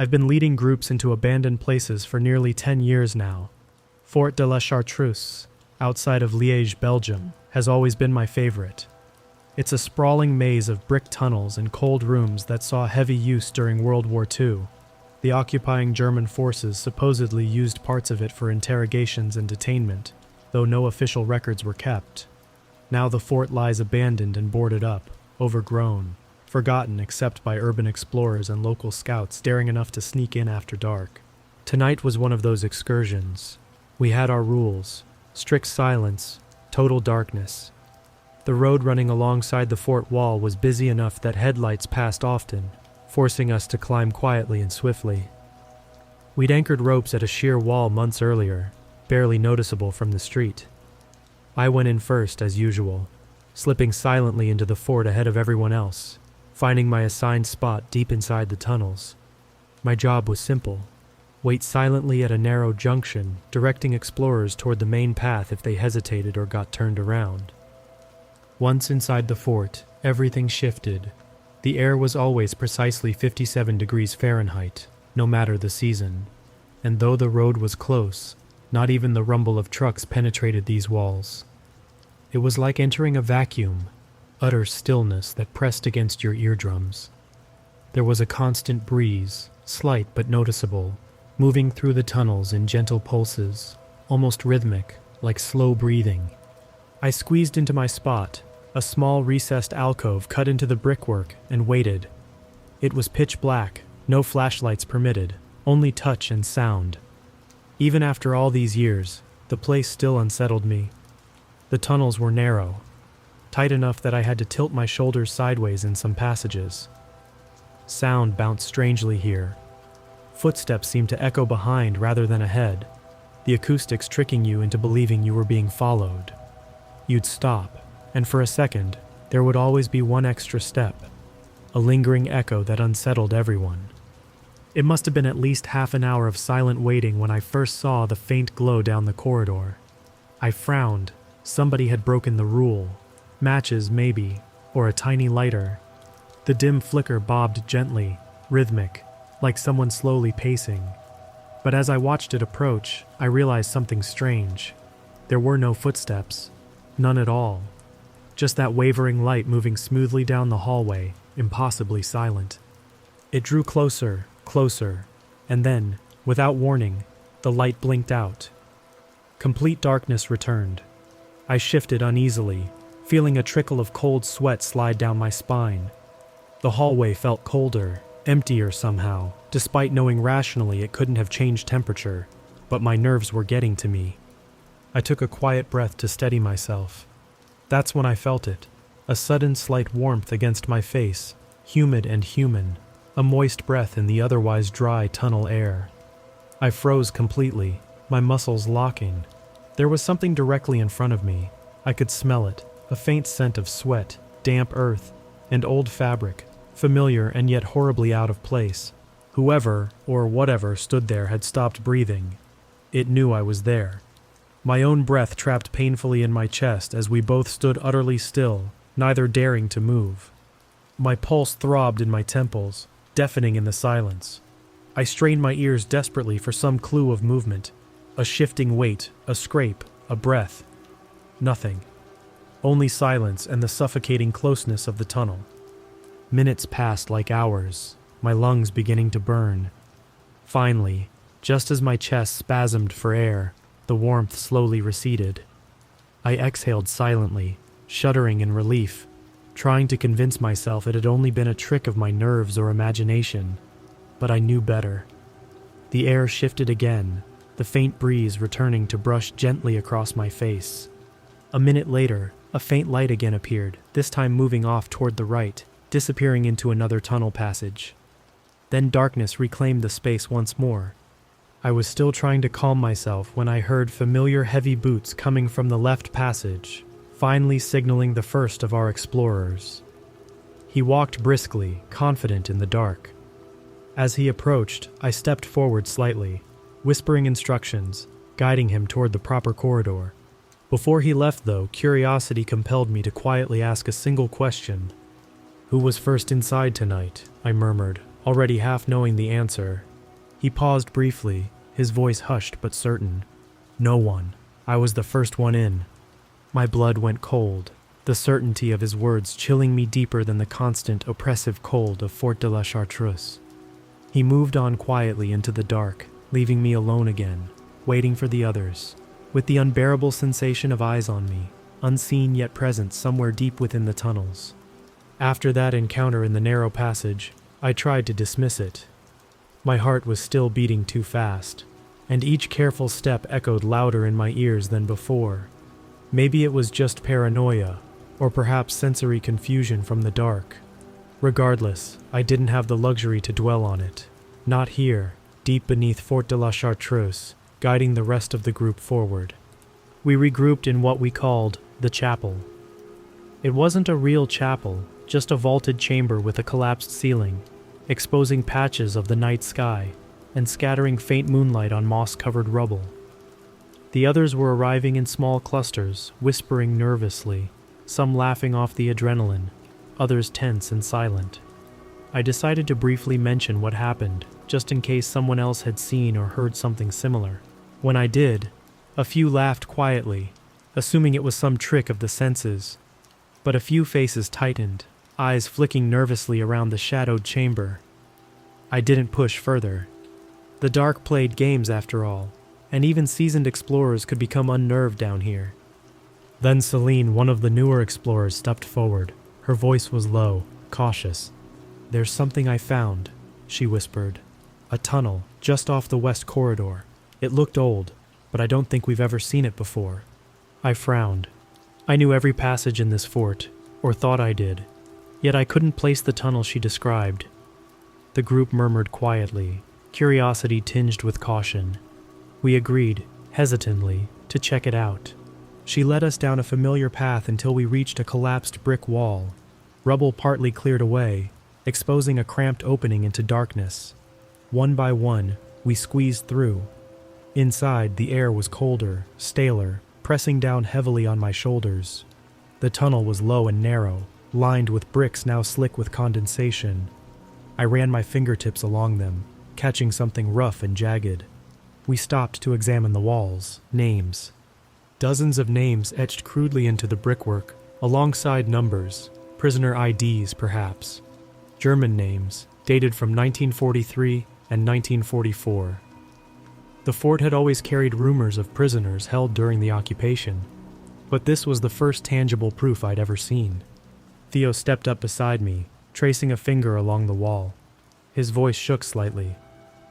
I've been leading groups into abandoned places for nearly 10 years now. Fort de la Chartreuse, outside of Liège, Belgium, has always been my favorite. It's a sprawling maze of brick tunnels and cold rooms that saw heavy use during World War II. The occupying German forces supposedly used parts of it for interrogations and detainment, though no official records were kept. Now the fort lies abandoned and boarded up, overgrown, forgotten except by urban explorers and local scouts daring enough to sneak in after dark. Tonight was one of those excursions. We had our rules: strict silence, total darkness. The road running alongside the fort wall was busy enough that headlights passed often, forcing us to climb quietly and swiftly. We'd anchored ropes at a sheer wall months earlier, barely noticeable from the street. I went in first, as usual, slipping silently into the fort ahead of everyone else, finding my assigned spot deep inside the tunnels. My job was simple: wait silently at a narrow junction, directing explorers toward the main path if they hesitated or got turned around. Once inside the fort, everything shifted. The air was always precisely 57 degrees Fahrenheit, no matter the season. And though the road was close, not even the rumble of trucks penetrated these walls. It was like entering a vacuum, utter stillness that pressed against your eardrums. There was a constant breeze, slight but noticeable, moving through the tunnels in gentle pulses, almost rhythmic, like slow breathing. I squeezed into my spot, a small recessed alcove cut into the brickwork, and waited. It was pitch black, no flashlights permitted, only touch and sound. Even after all these years, the place still unsettled me. The tunnels were narrow, tight enough that I had to tilt my shoulders sideways in some passages. Sound bounced strangely here. Footsteps seemed to echo behind rather than ahead, the acoustics tricking you into believing you were being followed. You'd stop, and for a second, there would always be one extra step, a lingering echo that unsettled everyone. It must have been at least half an hour of silent waiting when I first saw the faint glow down the corridor. I frowned. Somebody had broken the rule. Matches, maybe, or a tiny lighter. The dim flicker bobbed gently, rhythmic, like someone slowly pacing. But as I watched it approach, I realized something strange. There were no footsteps. None at all. Just that wavering light moving smoothly down the hallway, impossibly silent. It drew closer, closer, and then, without warning, the light blinked out. Complete darkness returned. I shifted uneasily, feeling a trickle of cold sweat slide down my spine. The hallway felt colder, emptier somehow, despite knowing rationally it couldn't have changed temperature, but my nerves were getting to me. I took a quiet breath to steady myself. That's when I felt it, a sudden slight warmth against my face, humid and human, a moist breath in the otherwise dry tunnel air. I froze completely, my muscles locking. There was something directly in front of me. I could smell it, a faint scent of sweat, damp earth, and old fabric, familiar and yet horribly out of place. Whoever, or whatever, stood there had stopped breathing. It knew I was there. My own breath trapped painfully in my chest as we both stood utterly still, neither daring to move. My pulse throbbed in my temples, deafening in the silence. I strained my ears desperately for some clue of movement. A shifting weight, a scrape, a breath. Nothing. Only silence and the suffocating closeness of the tunnel. Minutes passed like hours, my lungs beginning to burn. Finally, just as my chest spasmed for air, the warmth slowly receded. I exhaled silently, shuddering in relief, trying to convince myself it had only been a trick of my nerves or imagination. But I knew better. The air shifted again, the faint breeze returning to brush gently across my face. A minute later, a faint light again appeared, this time moving off toward the right, disappearing into another tunnel passage. Then darkness reclaimed the space once more. I was still trying to calm myself when I heard familiar heavy boots coming from the left passage, finally signaling the first of our explorers. He walked briskly, confident in the dark. As he approached, I stepped forward slightly, whispering instructions, guiding him toward the proper corridor. Before he left, though, curiosity compelled me to quietly ask a single question. "Who was first inside tonight?" I murmured, already half knowing the answer, He paused briefly, his voice hushed but certain. No one. I was the first one in. My blood went cold, the certainty of his words chilling me deeper than the constant, oppressive cold of Fort de la Chartreuse. He moved on quietly into the dark, leaving me alone again, waiting for the others, with the unbearable sensation of eyes on me, unseen yet present somewhere deep within the tunnels. After that encounter in the narrow passage, I tried to dismiss it. My heart was still beating too fast, and each careful step echoed louder in my ears than before. Maybe it was just paranoia, or perhaps sensory confusion from the dark. Regardless, I didn't have the luxury to dwell on it. Not here, deep beneath Fort de la Chartreuse, guiding the rest of the group forward. We regrouped in what we called the chapel. It wasn't a real chapel, just a vaulted chamber with a collapsed ceiling, exposing patches of the night sky and scattering faint moonlight on moss-covered rubble. The others were arriving in small clusters, whispering nervously, some laughing off the adrenaline, others tense and silent. I decided to briefly mention what happened, just in case someone else had seen or heard something similar. When I did, a few laughed quietly, assuming it was some trick of the senses, but a few faces tightened, eyes flicking nervously around the shadowed chamber. I didn't push further. The dark played games after all, and even seasoned explorers could become unnerved down here. Then Celine, one of the newer explorers, stepped forward. Her voice was low, cautious. "There's something I found," she whispered. "A tunnel, just off the west corridor. It looked old, but I don't think we've ever seen it before." I frowned. I knew every passage in this fort, or thought I did, yet I couldn't place the tunnel she described. The group murmured quietly, curiosity tinged with caution. We agreed, hesitantly, to check it out. She led us down a familiar path until we reached a collapsed brick wall. Rubble partly cleared away, exposing a cramped opening into darkness. One by one, we squeezed through. Inside, the air was colder, staler, pressing down heavily on my shoulders. The tunnel was low and narrow, lined with bricks now slick with condensation. I ran my fingertips along them, catching something rough and jagged. We stopped to examine the walls. Names. Dozens of names etched crudely into the brickwork, alongside numbers, prisoner IDs perhaps. German names, dated from 1943 and 1944. The fort had always carried rumors of prisoners held during the occupation, but this was the first tangible proof I'd ever seen. Theo stepped up beside me, tracing a finger along the wall. His voice shook slightly.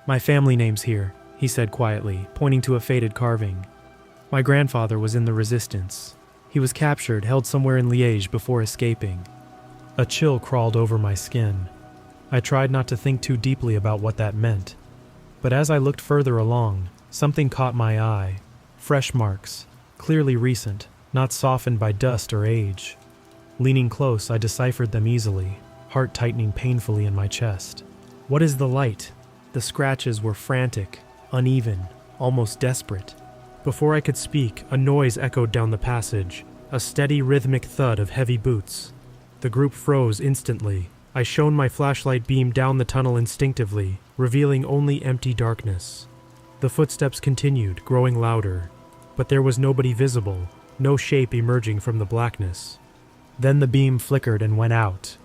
"My family name's here," he said quietly, pointing to a faded carving. "My grandfather was in the resistance. He was captured, held somewhere in Liège before escaping." A chill crawled over my skin. I tried not to think too deeply about what that meant. But as I looked further along, something caught my eye. Fresh marks, clearly recent, not softened by dust or age. Leaning close, I deciphered them easily, heart tightening painfully in my chest. "What is the light?" The scratches were frantic, uneven, almost desperate. Before I could speak, a noise echoed down the passage, a steady rhythmic thud of heavy boots. The group froze instantly. I shone my flashlight beam down the tunnel instinctively, revealing only empty darkness. The footsteps continued, growing louder, but there was nobody visible, no shape emerging from the blackness. Then the beam flickered and went out.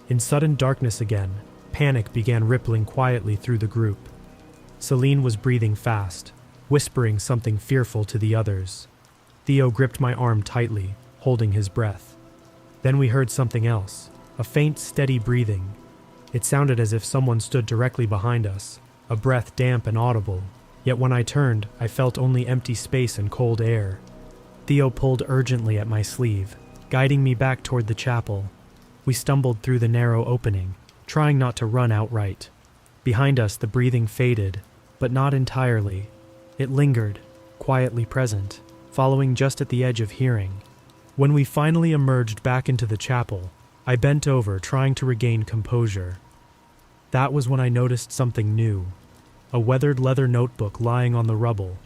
In sudden darkness again, panic began rippling quietly through the group. Celine was breathing fast, whispering something fearful to the others. Theo gripped my arm tightly, holding his breath. Then we heard something else, a faint, steady breathing. It sounded as if someone stood directly behind us, a breath damp and audible. Yet when I turned, I felt only empty space and cold air. Theo pulled urgently at my sleeve, guiding me back toward the chapel. We stumbled through the narrow opening, trying not to run outright. Behind us, the breathing faded, but not entirely. It lingered, quietly present, following just at the edge of hearing. When we finally emerged back into the chapel, I bent over, trying to regain composure. That was when I noticed something new. A weathered leather notebook lying on the rubble.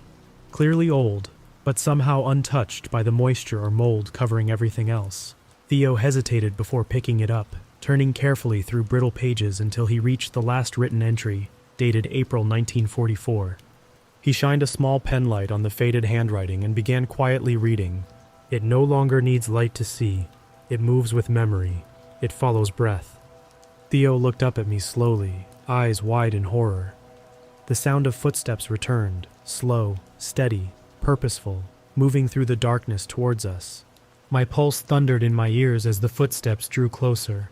Clearly old, but somehow untouched by the moisture or mold covering everything else. Theo hesitated before picking it up, turning carefully through brittle pages until he reached the last written entry. dated April 1944. He shined a small penlight on the faded handwriting and began quietly reading. It no longer needs light to see. It moves with memory. It follows breath. Theo looked up at me slowly, eyes wide in horror. The sound of footsteps returned, slow, steady, purposeful, moving through the darkness towards us. My pulse thundered in my ears as the footsteps drew closer.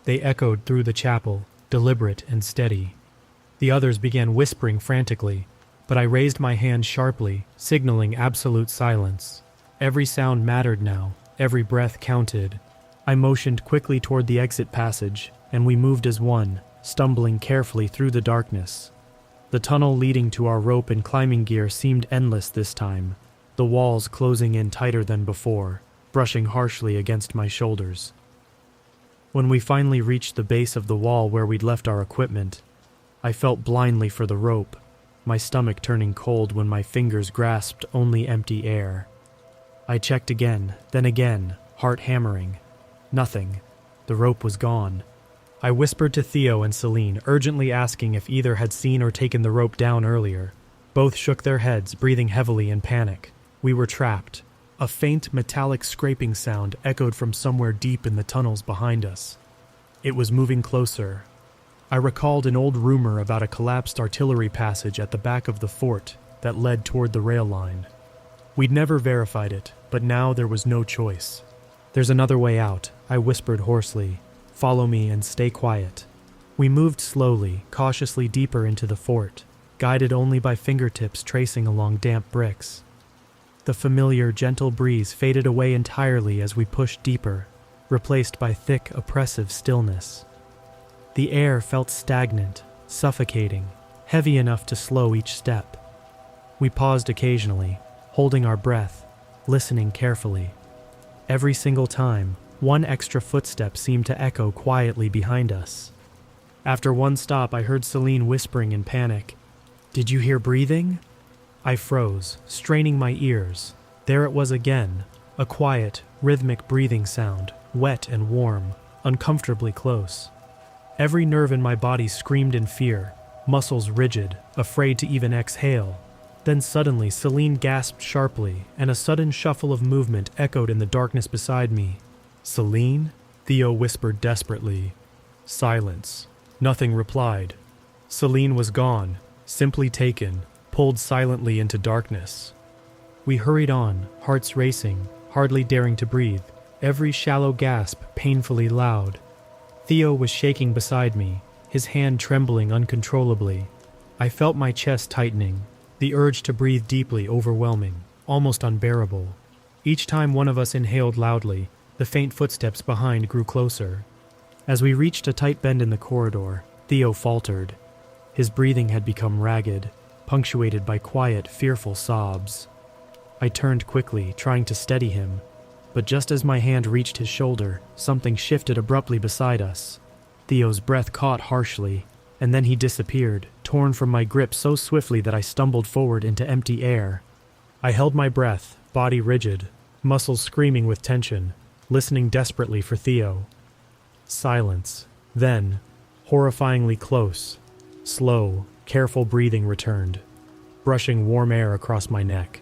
They echoed through the chapel, deliberate and steady. The others began whispering frantically, but I raised my hand sharply, signaling absolute silence. Every sound mattered now, every breath counted. I motioned quickly toward the exit passage, and we moved as one, stumbling carefully through the darkness. The tunnel leading to our rope and climbing gear seemed endless this time, the walls closing in tighter than before, brushing harshly against my shoulders. When we finally reached the base of the wall where we'd left our equipment, I felt blindly for the rope, my stomach turning cold when my fingers grasped only empty air. I checked again, then again, heart hammering. Nothing. The rope was gone. I whispered to Theo and Celine, urgently asking if either had seen or taken the rope down earlier. Both shook their heads, breathing heavily in panic. We were trapped. A faint metallic scraping sound echoed from somewhere deep in the tunnels behind us. It was moving closer. I recalled an old rumor about a collapsed artillery passage at the back of the fort that led toward the rail line. We'd never verified it, but now there was no choice. "There's another way out," I whispered hoarsely. "Follow me and stay quiet." We moved slowly, cautiously deeper into the fort, guided only by fingertips tracing along damp bricks. The familiar, gentle breeze faded away entirely as we pushed deeper, replaced by thick, oppressive stillness. The air felt stagnant, suffocating, heavy enough to slow each step. We paused occasionally, holding our breath, listening carefully. Every single time, one extra footstep seemed to echo quietly behind us. After one stop, I heard Celine whispering in panic, "Did you hear breathing?" I froze, straining my ears. There it was again, a quiet, rhythmic breathing sound, wet and warm, uncomfortably close. Every nerve in my body screamed in fear, muscles rigid, afraid to even exhale. Then suddenly Celine gasped sharply, and a sudden shuffle of movement echoed in the darkness beside me. "Celine?" Theo whispered desperately. Silence. Nothing replied. Celine was gone, simply taken, pulled silently into darkness. We hurried on, hearts racing, hardly daring to breathe, every shallow gasp painfully loud. Theo was shaking beside me, his hand trembling uncontrollably. I felt my chest tightening, the urge to breathe deeply overwhelming, almost unbearable. Each time one of us inhaled loudly, the faint footsteps behind grew closer. As we reached a tight bend in the corridor, Theo faltered. His breathing had become ragged, punctuated by quiet, fearful sobs. I turned quickly, trying to steady him, but just as my hand reached his shoulder, something shifted abruptly beside us. Theo's breath caught harshly, and then he disappeared, torn from my grip so swiftly that I stumbled forward into empty air. I held my breath, body rigid, muscles screaming with tension, listening desperately for Theo. Silence. Then, horrifyingly close, slow, careful breathing returned, brushing warm air across my neck.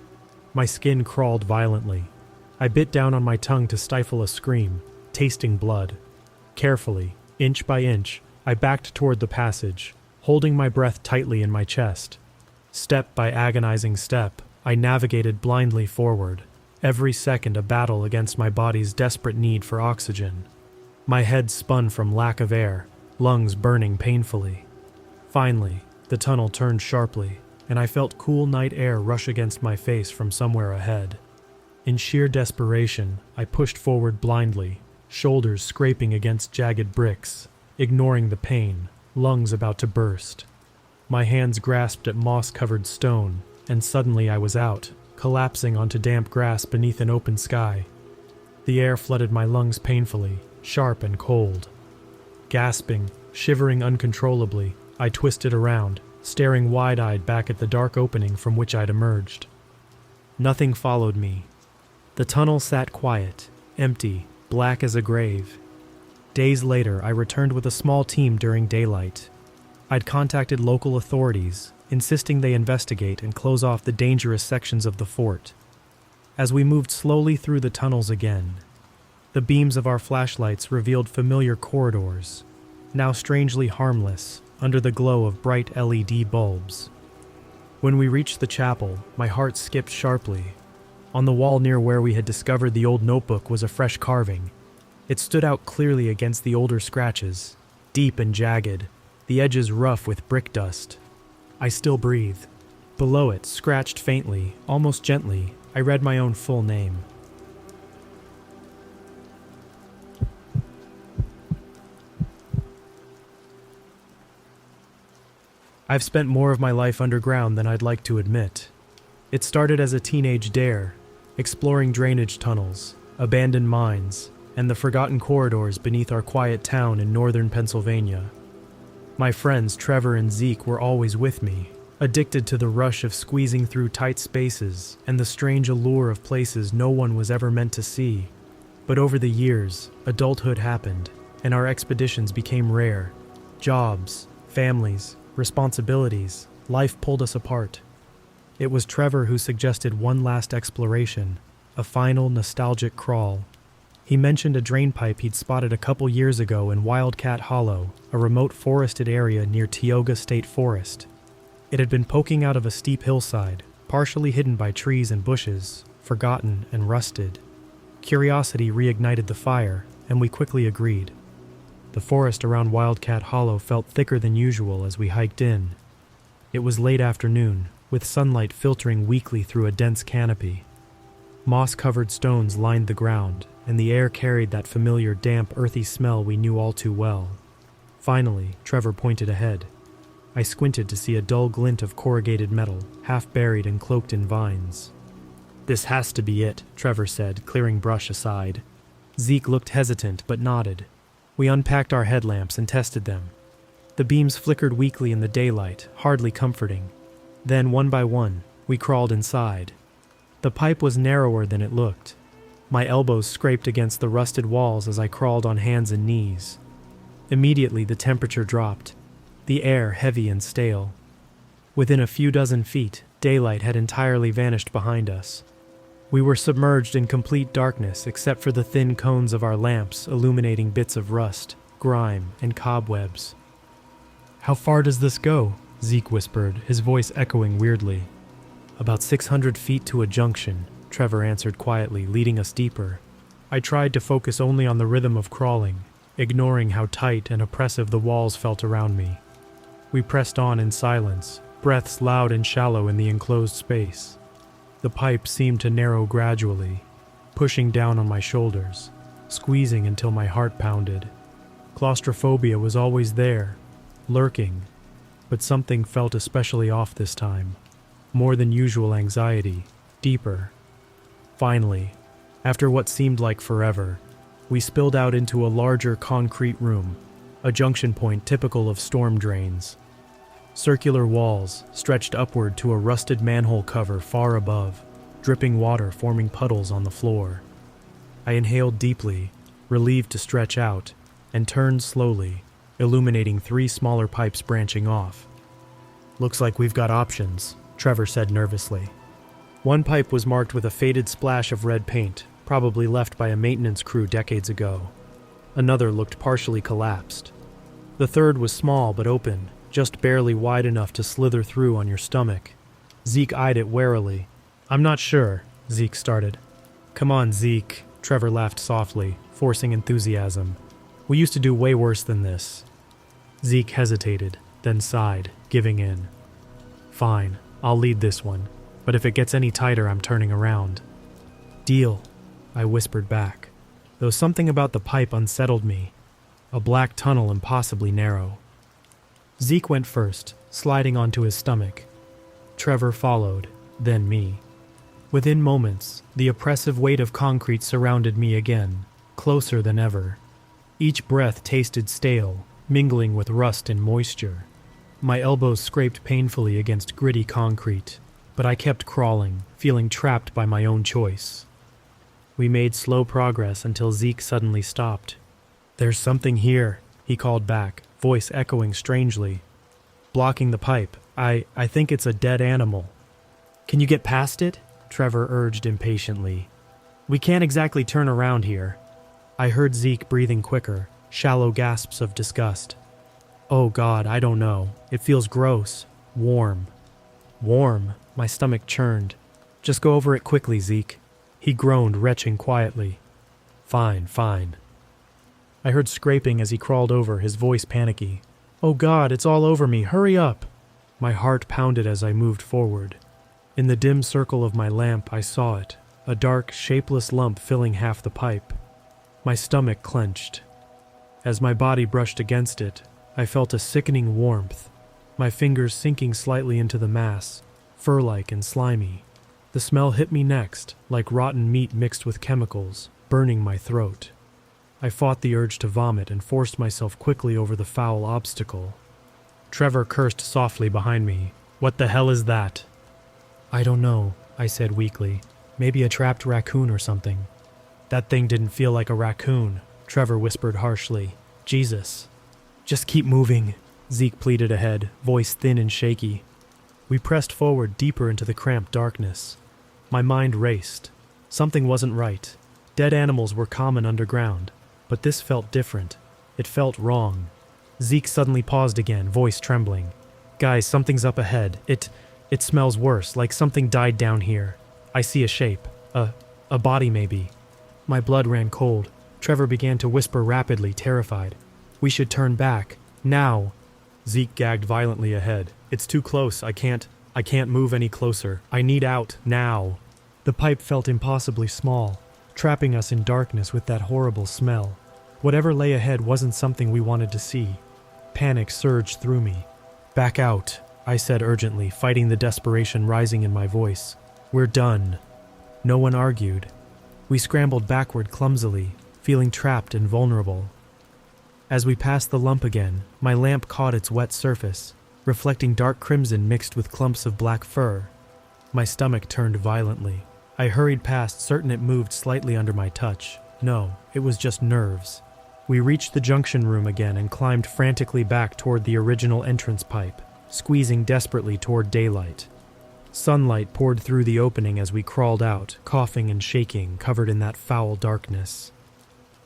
My skin crawled violently. I bit down on my tongue to stifle a scream, tasting blood. Carefully, inch by inch, I backed toward the passage, holding my breath tightly in my chest. Step by agonizing step, I navigated blindly forward, every second a battle against my body's desperate need for oxygen. My head spun from lack of air, lungs burning painfully. Finally, the tunnel turned sharply, and I felt cool night air rush against my face from somewhere ahead. In sheer desperation, I pushed forward blindly, shoulders scraping against jagged bricks, ignoring the pain, lungs about to burst. My hands grasped at moss-covered stone, and suddenly I was out, collapsing onto damp grass beneath an open sky. The air flooded my lungs painfully, sharp and cold. Gasping, shivering uncontrollably, I twisted around, staring wide-eyed back at the dark opening from which I'd emerged. Nothing followed me. The tunnel sat quiet, empty, black as a grave. Days later, I returned with a small team during daylight. I'd contacted local authorities, insisting they investigate and close off the dangerous sections of the fort. As we moved slowly through the tunnels again, the beams of our flashlights revealed familiar corridors, now strangely harmless under the glow of bright LED bulbs. When we reached the chapel, my heart skipped sharply. On the wall near where we had discovered the old notebook was a fresh carving. It stood out clearly against the older scratches, deep and jagged, the edges rough with brick dust. I still breathe. Below it, scratched faintly, almost gently, I read my own full name. I've spent more of my life underground than I'd like to admit. It started as a teenage dare, exploring drainage tunnels, abandoned mines, and the forgotten corridors beneath our quiet town in northern Pennsylvania. My friends Trevor and Zeke were always with me, addicted to the rush of squeezing through tight spaces and the strange allure of places no one was ever meant to see. But over the years, adulthood happened, and our expeditions became rare. Jobs, families, responsibilities, life pulled us apart. It was Trevor who suggested one last exploration, a final nostalgic crawl. He mentioned a drainpipe he'd spotted a couple years ago in Wildcat Hollow, a remote forested area near Tioga State Forest. It had been poking out of a steep hillside, partially hidden by trees and bushes, forgotten and rusted. Curiosity reignited the fire, and we quickly agreed. The forest around Wildcat Hollow felt thicker than usual as we hiked in. It was late afternoon, with sunlight filtering weakly through a dense canopy. Moss-covered stones lined the ground, and the air carried that familiar damp, earthy smell we knew all too well. Finally, Trevor pointed ahead. I squinted to see a dull glint of corrugated metal, half buried and cloaked in vines. "This has to be it," Trevor said, clearing brush aside. Zeke looked hesitant but nodded. We unpacked our headlamps and tested them. The beams flickered weakly in the daylight, hardly comforting. Then, one by one, we crawled inside. The pipe was narrower than it looked. My elbows scraped against the rusted walls as I crawled on hands and knees. Immediately, the temperature dropped, the air heavy and stale. Within a few dozen feet, daylight had entirely vanished behind us. We were submerged in complete darkness except for the thin cones of our lamps illuminating bits of rust, grime, and cobwebs. "How far does this go?" Zeke whispered, his voice echoing weirdly. "About 600 feet to a junction," Trevor answered quietly, leading us deeper. I tried to focus only on the rhythm of crawling, ignoring how tight and oppressive the walls felt around me. We pressed on in silence, breaths loud and shallow in the enclosed space. The pipe seemed to narrow gradually, pushing down on my shoulders, squeezing until my heart pounded. Claustrophobia was always there, lurking, but something felt especially off this time. More than usual anxiety, deeper. Finally, after what seemed like forever, we spilled out into a larger concrete room, a junction point typical of storm drains. Circular walls stretched upward to a rusted manhole cover far above, dripping water forming puddles on the floor. I inhaled deeply, relieved to stretch out, and turned slowly, illuminating 3 smaller pipes branching off. "Looks like we've got options," Trevor said nervously. One pipe was marked with a faded splash of red paint, probably left by a maintenance crew decades ago. Another looked partially collapsed. The third was small but open, just barely wide enough to slither through on your stomach. Zeke eyed it warily. "I'm not sure," Zeke started. "Come on, Zeke," Trevor laughed softly, forcing enthusiasm. "We used to do way worse than this." Zeke hesitated, then sighed, giving in. "Fine, I'll lead this one, but if it gets any tighter, I'm turning around." "Deal," I whispered back, though something about the pipe unsettled me. A black tunnel impossibly narrow. Zeke went first, sliding onto his stomach. Trevor followed, then me. Within moments, the oppressive weight of concrete surrounded me again, closer than ever. Each breath tasted stale, mingling with rust and moisture. My elbows scraped painfully against gritty concrete, but I kept crawling, feeling trapped by my own choice. We made slow progress until Zeke suddenly stopped. "There's something here," he called back, voice echoing strangely. blocking the pipe. I think it's a dead animal. Can you get past it? Trevor urged impatiently. We can't exactly turn around here. I heard Zeke breathing quicker, shallow gasps of disgust. Oh God, I don't know. It feels gross. Warm. Warm. My stomach churned. Just go over it quickly, Zeke. He groaned, retching quietly. Fine, fine. I heard scraping as he crawled over, his voice panicky. Oh God, it's all over me. Hurry up. My heart pounded as I moved forward. In the dim circle of my lamp, I saw it, a dark, shapeless lump filling half the pipe. My stomach clenched. As my body brushed against it, I felt a sickening warmth, my fingers sinking slightly into the mass, fur-like and slimy. The smell hit me next, like rotten meat mixed with chemicals, burning my throat. I fought the urge to vomit and forced myself quickly over the foul obstacle. Trevor cursed softly behind me. What the hell is that? I don't know, I said weakly. Maybe a trapped raccoon or something. That thing didn't feel like a raccoon, Trevor whispered harshly. Jesus. Just keep moving, Zeke pleaded ahead, voice thin and shaky. We pressed forward deeper into the cramped darkness. My mind raced. Something wasn't right. Dead animals were common underground, but this felt different. It felt wrong. Zeke suddenly paused again, voice trembling. Guys, something's up ahead. It smells worse, like something died down here. I see a shape. A body maybe. My blood ran cold. Trevor began to whisper rapidly, terrified. We should turn back. Now. Zeke gagged violently ahead. It's too close. I can't move any closer. I need out. Now. The pipe felt impossibly small, trapping us in darkness with that horrible smell. Whatever lay ahead wasn't something we wanted to see. Panic surged through me. Back out, I said urgently, fighting the desperation rising in my voice. We're done. No one argued. We scrambled backward clumsily, feeling trapped and vulnerable. As we passed the lump again, my lamp caught its wet surface, reflecting dark crimson mixed with clumps of black fur. My stomach turned violently. I hurried past, certain it moved slightly under my touch. No, it was just nerves. We reached the junction room again and climbed frantically back toward the original entrance pipe, squeezing desperately toward daylight. Sunlight poured through the opening as we crawled out, coughing and shaking, covered in that foul darkness.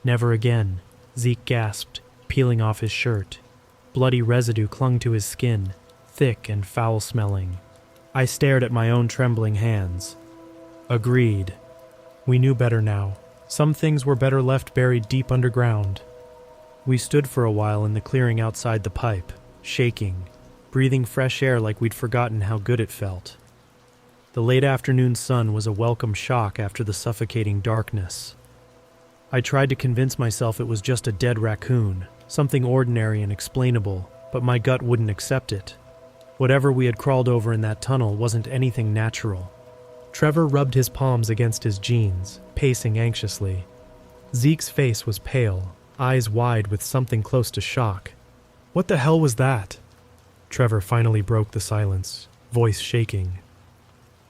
Never again, Zeke gasped, peeling off his shirt. Bloody residue clung to his skin, thick and foul-smelling. I stared at my own trembling hands. Agreed. We knew better now. Some things were better left buried deep underground. We stood for a while in the clearing outside the pipe, shaking, breathing fresh air like we'd forgotten how good it felt. The late afternoon sun was a welcome shock after the suffocating darkness. I tried to convince myself it was just a dead raccoon, something ordinary and explainable, but my gut wouldn't accept it. Whatever we had crawled over in that tunnel wasn't anything natural. Trevor rubbed his palms against his jeans, pacing anxiously. Zeke's face was pale, eyes wide with something close to shock. What the hell was that? Trevor finally broke the silence, voice shaking.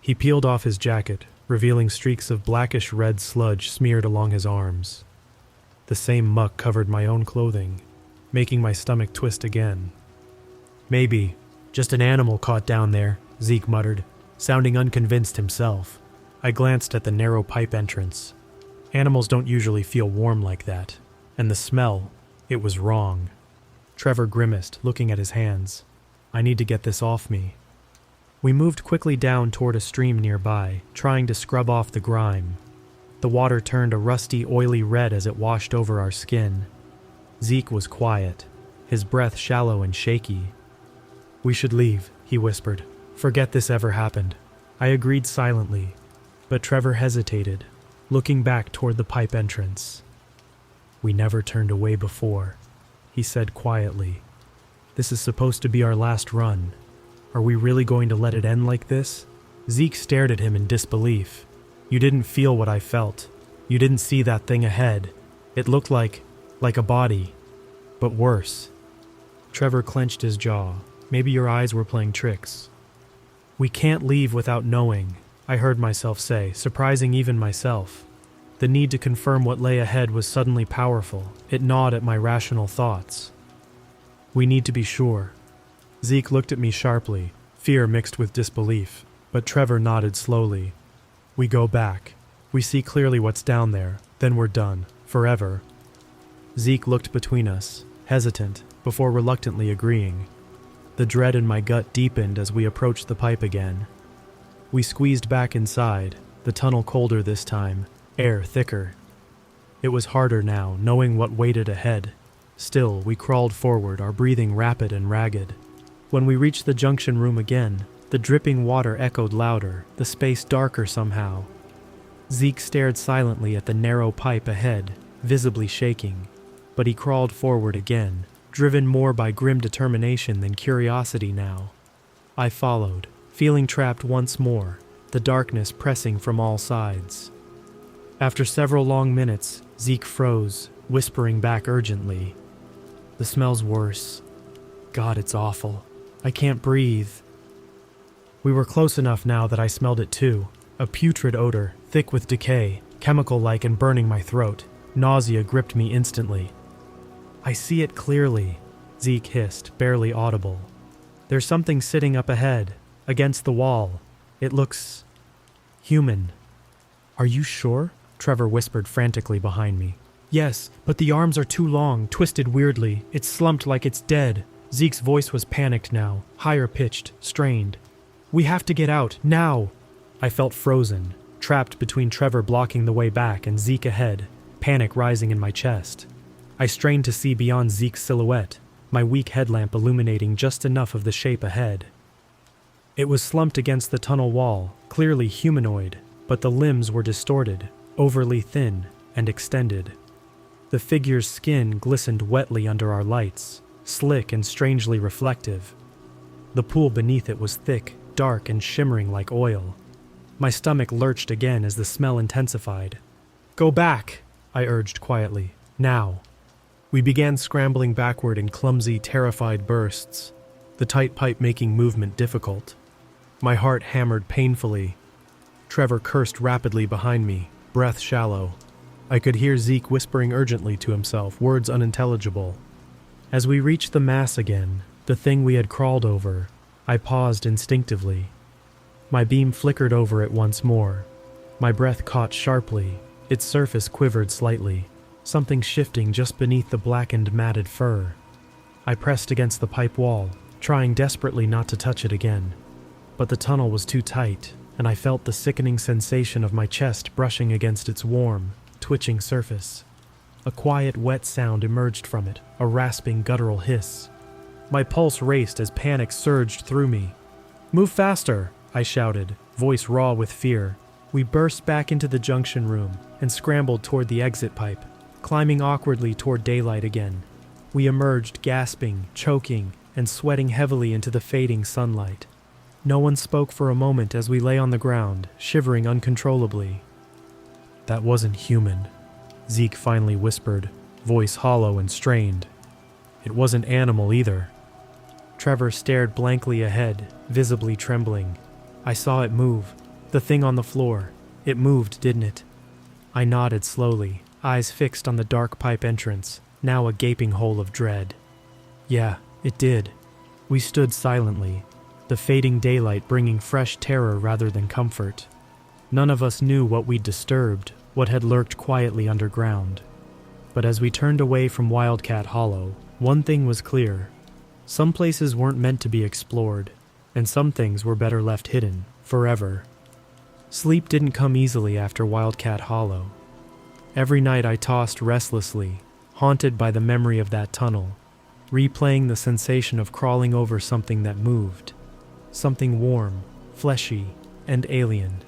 He peeled off his jacket, revealing streaks of blackish-red sludge smeared along his arms. The same muck covered my own clothing, making my stomach twist again. Maybe, just an animal caught down there, Zeke muttered, sounding unconvinced himself. I glanced at the narrow pipe entrance. Animals don't usually feel warm like that. And the smell, it was wrong. Trevor grimaced, looking at his hands. I need to get this off me. We moved quickly down toward a stream nearby, trying to scrub off the grime. The water turned a rusty, oily red as it washed over our skin. Zeke was quiet, his breath shallow and shaky. We should leave, he whispered. Forget this ever happened. I agreed silently, but Trevor hesitated, looking back toward the pipe entrance. We never turned away before, he said quietly. This is supposed to be our last run. Are we really going to let it end like this? Zeke stared at him in disbelief. You didn't feel what I felt. You didn't see that thing ahead. It looked like a body, but worse. Trevor clenched his jaw. Maybe your eyes were playing tricks. We can't leave without knowing, I heard myself say, surprising even myself. The need to confirm what lay ahead was suddenly powerful. It gnawed at my rational thoughts. We need to be sure. Zeke looked at me sharply, fear mixed with disbelief, but Trevor nodded slowly. We go back. We see clearly what's down there, then we're done, forever. Zeke looked between us, hesitant, before reluctantly agreeing. The dread in my gut deepened as we approached the pipe again. We squeezed back inside, the tunnel colder this time, air thicker. It was harder now, knowing what waited ahead. Still, we crawled forward, our breathing rapid and ragged. When we reached the junction room again, the dripping water echoed louder, the space darker somehow. Zeke stared silently at the narrow pipe ahead, visibly shaking, but he crawled forward again, driven more by grim determination than curiosity now. I followed, feeling trapped once more, the darkness pressing from all sides. After several long minutes, Zeke froze, whispering back urgently, "The smell's worse. God, it's awful. I can't breathe." We were close enough now that I smelled it too, a putrid odor, thick with decay, chemical-like and burning my throat. Nausea gripped me instantly. "I see it clearly," Zeke hissed, barely audible. "There's something sitting up ahead, against the wall. It looks human." "Are you sure?" Trevor whispered frantically behind me. "Yes, but the arms are too long, twisted weirdly. It's slumped like it's dead." Zeke's voice was panicked now, higher-pitched, strained. "We have to get out, now!" I felt frozen, trapped between Trevor blocking the way back and Zeke ahead, panic rising in my chest. I strained to see beyond Zeke's silhouette, my weak headlamp illuminating just enough of the shape ahead. It was slumped against the tunnel wall, clearly humanoid, but the limbs were distorted, overly thin, and extended. The figure's skin glistened wetly under our lights, slick and strangely reflective. The pool beneath it was thick, dark, and shimmering like oil. My stomach lurched again as the smell intensified. "Go back," I urged quietly. "Now." We began scrambling backward in clumsy, terrified bursts, the tight pipe making movement difficult. My heart hammered painfully. Trevor cursed rapidly behind me, breath shallow. I could hear Zeke whispering urgently to himself, words unintelligible. As we reached the mass again, the thing we had crawled over, I paused instinctively. My beam flickered over it once more. My breath caught sharply, its surface quivered slightly, something shifting just beneath the blackened, matted fur. I pressed against the pipe wall, trying desperately not to touch it again. But the tunnel was too tight, and I felt the sickening sensation of my chest brushing against its warm, twitching surface. A quiet, wet sound emerged from it, a rasping, guttural hiss. My pulse raced as panic surged through me. "Move faster!" I shouted, voice raw with fear. We burst back into the junction room and scrambled toward the exit pipe, climbing awkwardly toward daylight again. We emerged gasping, choking, and sweating heavily into the fading sunlight. No one spoke for a moment as we lay on the ground, shivering uncontrollably. "That wasn't human," Zeke finally whispered, voice hollow and strained. "It wasn't animal either." Trevor stared blankly ahead, visibly trembling. I saw it move. The thing on the floor. It moved, didn't it? I nodded slowly, eyes fixed on the dark pipe entrance, now a gaping hole of dread. Yeah, it did. We stood silently, the fading daylight bringing fresh terror rather than comfort. None of us knew what we'd disturbed, what had lurked quietly underground. But as we turned away from Wildcat Hollow, one thing was clear. Some places weren't meant to be explored, and some things were better left hidden, forever. Sleep didn't come easily after Wildcat Hollow. Every night I tossed restlessly, haunted by the memory of that tunnel, replaying the sensation of crawling over something that moved. Something warm, fleshy, and alien.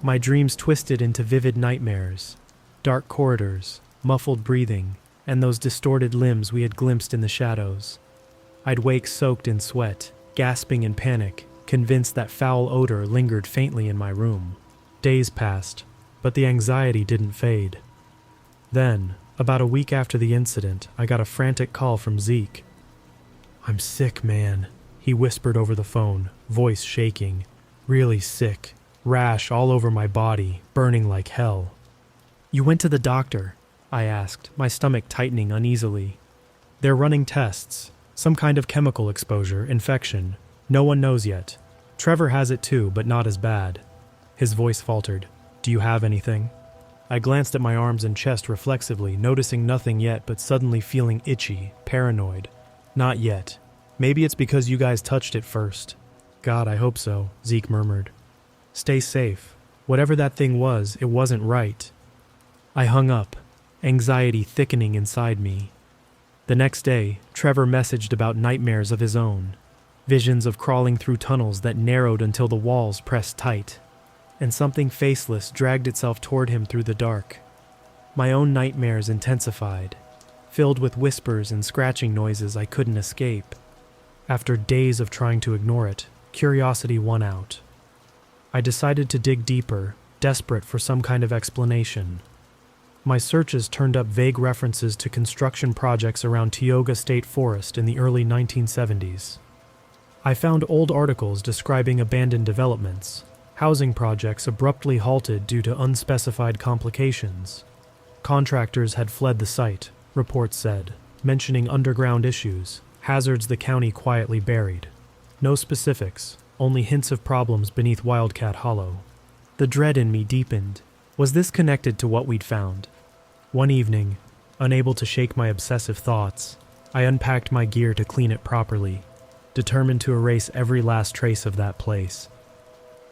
My dreams twisted into vivid nightmares, dark corridors, muffled breathing, and those distorted limbs we had glimpsed in the shadows. I'd wake soaked in sweat, gasping in panic, convinced that foul odor lingered faintly in my room. Days passed, but the anxiety didn't fade. Then, about a week after the incident, I got a frantic call from Zeke. "I'm sick, man," he whispered over the phone, voice shaking. "Really sick. Rash all over my body, burning like hell." "You went to the doctor?" I asked, my stomach tightening uneasily. "They're running tests. Some kind of chemical exposure, infection. No one knows yet. Trevor has it too, but not as bad. His voice faltered. Do you have anything? I glanced at my arms and chest reflexively, noticing nothing yet, but suddenly feeling itchy, paranoid. Not yet. Maybe it's because you guys touched it first. God, I hope so, Zeke murmured. Stay safe. Whatever that thing was, it wasn't right. I hung up, anxiety thickening inside me. The next day, Trevor messaged about nightmares of his own. Visions of crawling through tunnels that narrowed until the walls pressed tight, and something faceless dragged itself toward him through the dark. My own nightmares intensified, filled with whispers and scratching noises I couldn't escape. After days of trying to ignore it, curiosity won out. I decided to dig deeper, desperate for some kind of explanation. My searches turned up vague references to construction projects around Tioga State Forest in the early 1970s. I found old articles describing abandoned developments, housing projects abruptly halted due to unspecified complications. Contractors had fled the site, reports said, mentioning underground issues, hazards the county quietly buried. No specifics, only hints of problems beneath Wildcat Hollow. The dread in me deepened. Was this connected to what we'd found? One evening, unable to shake my obsessive thoughts, I unpacked my gear to clean it properly, determined to erase every last trace of that place.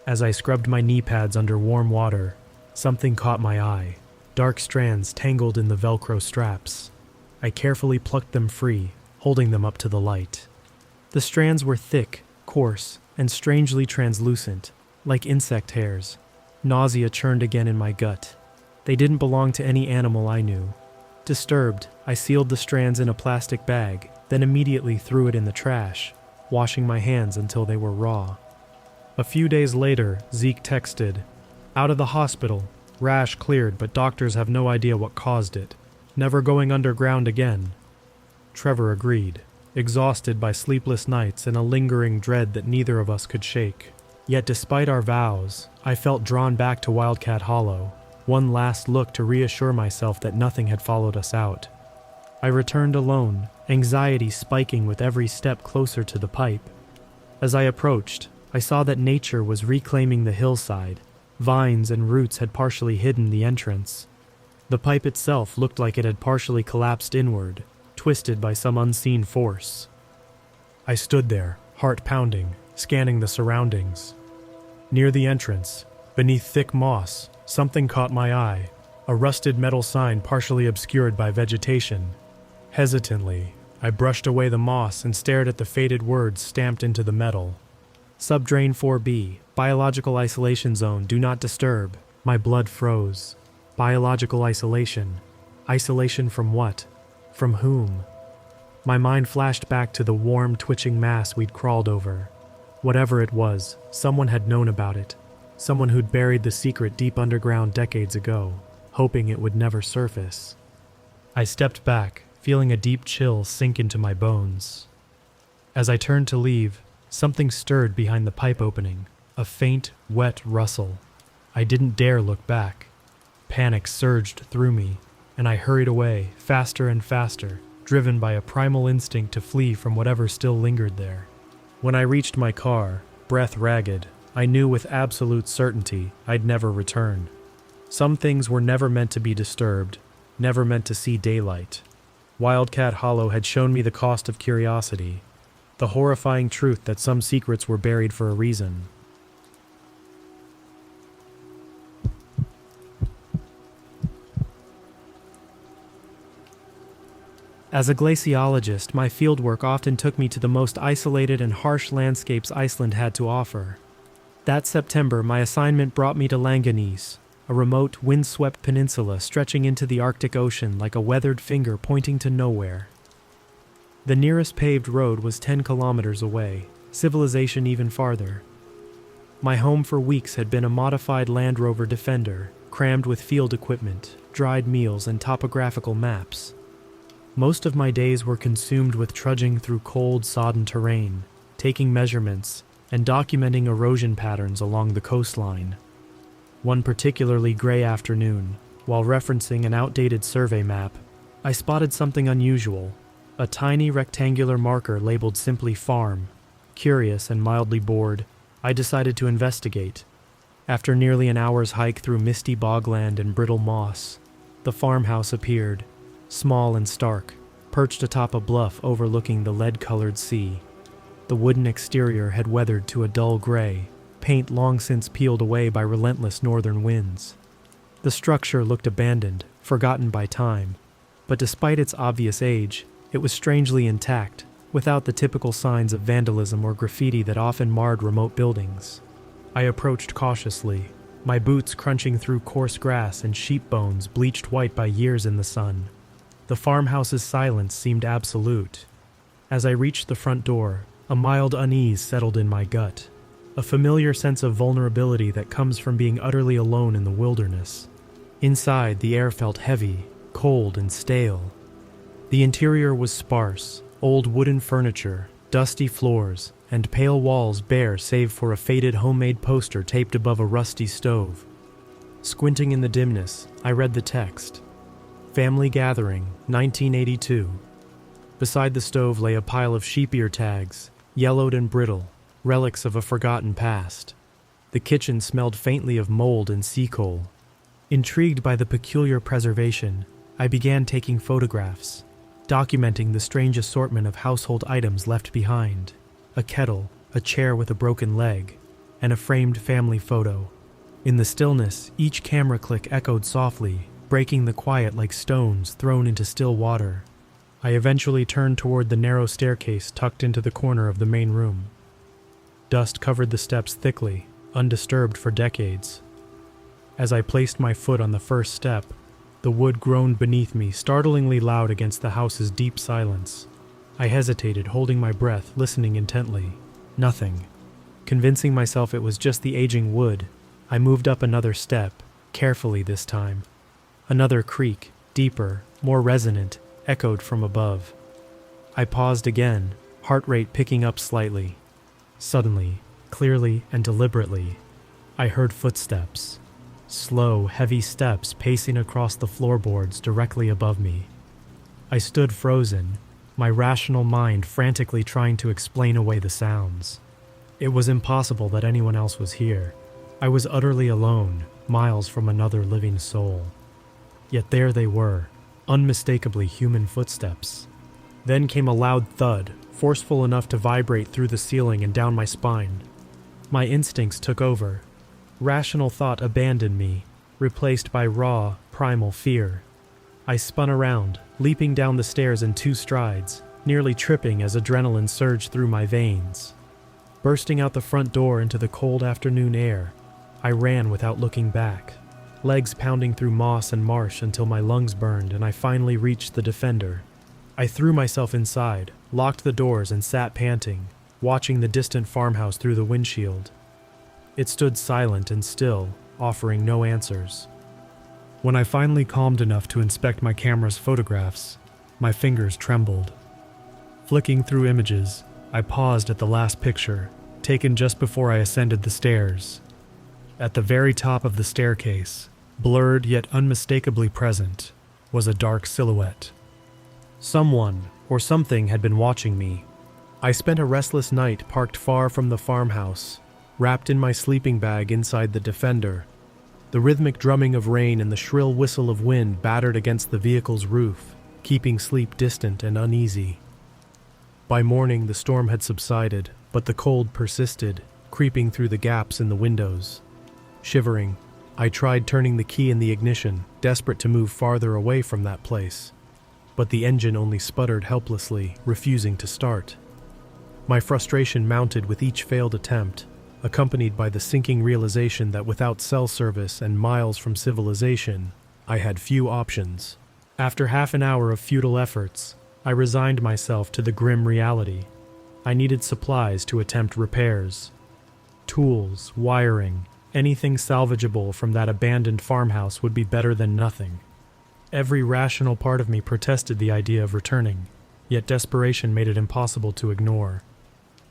As I scrubbed my knee pads under warm water, something caught my eye. Dark strands tangled in the Velcro straps. I carefully plucked them free, holding them up to the light. The strands were thick, coarse, and strangely translucent, like insect hairs. Nausea churned again in my gut. They didn't belong to any animal I knew. Disturbed, I sealed the strands in a plastic bag, then immediately threw it in the trash, washing my hands until they were raw. A few days later, Zeke texted, "Out of the hospital. Rash cleared, but doctors have no idea what caused it. Never going underground again." Trevor agreed, exhausted by sleepless nights and a lingering dread that neither of us could shake. Yet despite our vows, I felt drawn back to Wildcat Hollow, one last look to reassure myself that nothing had followed us out. I returned alone, anxiety spiking with every step closer to the pipe. As I approached, I saw that nature was reclaiming the hillside. Vines and roots had partially hidden the entrance. The pipe itself looked like it had partially collapsed inward, twisted by some unseen force. I stood there, heart pounding, scanning the surroundings. Near the entrance, beneath thick moss, something caught my eye, a rusted metal sign partially obscured by vegetation. Hesitantly, I brushed away the moss and stared at the faded words stamped into the metal. Subdrain 4B, biological isolation zone, do not disturb. My blood froze. Biological isolation. Isolation from what? From whom? My mind flashed back to the warm, twitching mass we'd crawled over. Whatever it was, someone had known about it. Someone who'd buried the secret deep underground decades ago, hoping it would never surface. I stepped back, feeling a deep chill sink into my bones. As I turned to leave, something stirred behind the pipe opening, a faint, wet rustle. I didn't dare look back. Panic surged through me, and I hurried away, faster and faster, driven by a primal instinct to flee from whatever still lingered there. When I reached my car, breath ragged, I knew with absolute certainty I'd never return. Some things were never meant to be disturbed, never meant to see daylight. Wildcat Hollow had shown me the cost of curiosity, the horrifying truth that some secrets were buried for a reason. As a glaciologist, my fieldwork often took me to the most isolated and harsh landscapes Iceland had to offer. That September, my assignment brought me to Langanese, a remote, windswept peninsula stretching into the Arctic Ocean like a weathered finger pointing to nowhere. The nearest paved road was 10 kilometers away, civilization even farther. My home for weeks had been a modified Land Rover Defender, crammed with field equipment, dried meals, and topographical maps. Most of my days were consumed with trudging through cold, sodden terrain, taking measurements, and documenting erosion patterns along the coastline. One particularly gray afternoon, while referencing an outdated survey map, I spotted something unusual. A tiny rectangular marker labeled simply Farm. Curious and mildly bored, I decided to investigate. After nearly an hour's hike through misty bogland and brittle moss, the farmhouse appeared, small and stark, perched atop a bluff overlooking the lead-colored sea. The wooden exterior had weathered to a dull gray, paint long since peeled away by relentless northern winds. The structure looked abandoned, forgotten by time, but despite its obvious age, it was strangely intact, without the typical signs of vandalism or graffiti that often marred remote buildings. I approached cautiously, my boots crunching through coarse grass and sheep bones bleached white by years in the sun. The farmhouse's silence seemed absolute. As I reached the front door, a mild unease settled in my gut, a familiar sense of vulnerability that comes from being utterly alone in the wilderness. Inside, the air felt heavy, cold, and stale. The interior was sparse, old wooden furniture, dusty floors, and pale walls bare save for a faded homemade poster taped above a rusty stove. Squinting in the dimness, I read the text. Family Gathering, 1982. Beside the stove lay a pile of sheep ear tags, yellowed and brittle, relics of a forgotten past. The kitchen smelled faintly of mold and sea coal. Intrigued by the peculiar preservation, I began taking photographs, documenting the strange assortment of household items left behind. A kettle, a chair with a broken leg, and a framed family photo. In the stillness, each camera click echoed softly, breaking the quiet like stones thrown into still water. I eventually turned toward the narrow staircase tucked into the corner of the main room. Dust covered the steps thickly, undisturbed for decades. As I placed my foot on the first step, the wood groaned beneath me, startlingly loud against the house's deep silence. I hesitated, holding my breath, listening intently. Nothing. Convincing myself it was just the aging wood, I moved up another step, carefully this time. Another creak, deeper, more resonant, echoed from above. I paused again, heart rate picking up slightly. Suddenly, clearly and deliberately, I heard footsteps. Slow, heavy steps pacing across the floorboards directly above me. I stood frozen, my rational mind frantically trying to explain away the sounds. It was impossible that anyone else was here. I was utterly alone, miles from another living soul. Yet there they were, unmistakably human footsteps. Then came a loud thud, forceful enough to vibrate through the ceiling and down my spine. My instincts took over. Rational thought abandoned me, replaced by raw, primal fear. I spun around, leaping down the stairs in 2 strides, nearly tripping as adrenaline surged through my veins. Bursting out the front door into the cold afternoon air, I ran without looking back, legs pounding through moss and marsh until my lungs burned and I finally reached the defender. I threw myself inside, locked the doors and sat panting, watching the distant farmhouse through the windshield. It stood silent and still, offering no answers. When I finally calmed enough to inspect my camera's photographs, my fingers trembled. Flicking through images, I paused at the last picture, taken just before I ascended the stairs. At the very top of the staircase, blurred yet unmistakably present, was a dark silhouette. Someone or something had been watching me. I spent a restless night parked far from the farmhouse, wrapped in my sleeping bag inside the Defender. The rhythmic drumming of rain and the shrill whistle of wind battered against the vehicle's roof, keeping sleep distant and uneasy. By morning, the storm had subsided, but the cold persisted, creeping through the gaps in the windows. Shivering, I tried turning the key in the ignition, desperate to move farther away from that place. But the engine only sputtered helplessly, refusing to start. My frustration mounted with each failed attempt, accompanied by the sinking realization that without cell service and miles from civilization, I had few options. After half an hour of futile efforts, I resigned myself to the grim reality. I needed supplies to attempt repairs. Tools, wiring, anything salvageable from that abandoned farmhouse would be better than nothing. Every rational part of me protested the idea of returning, yet desperation made it impossible to ignore.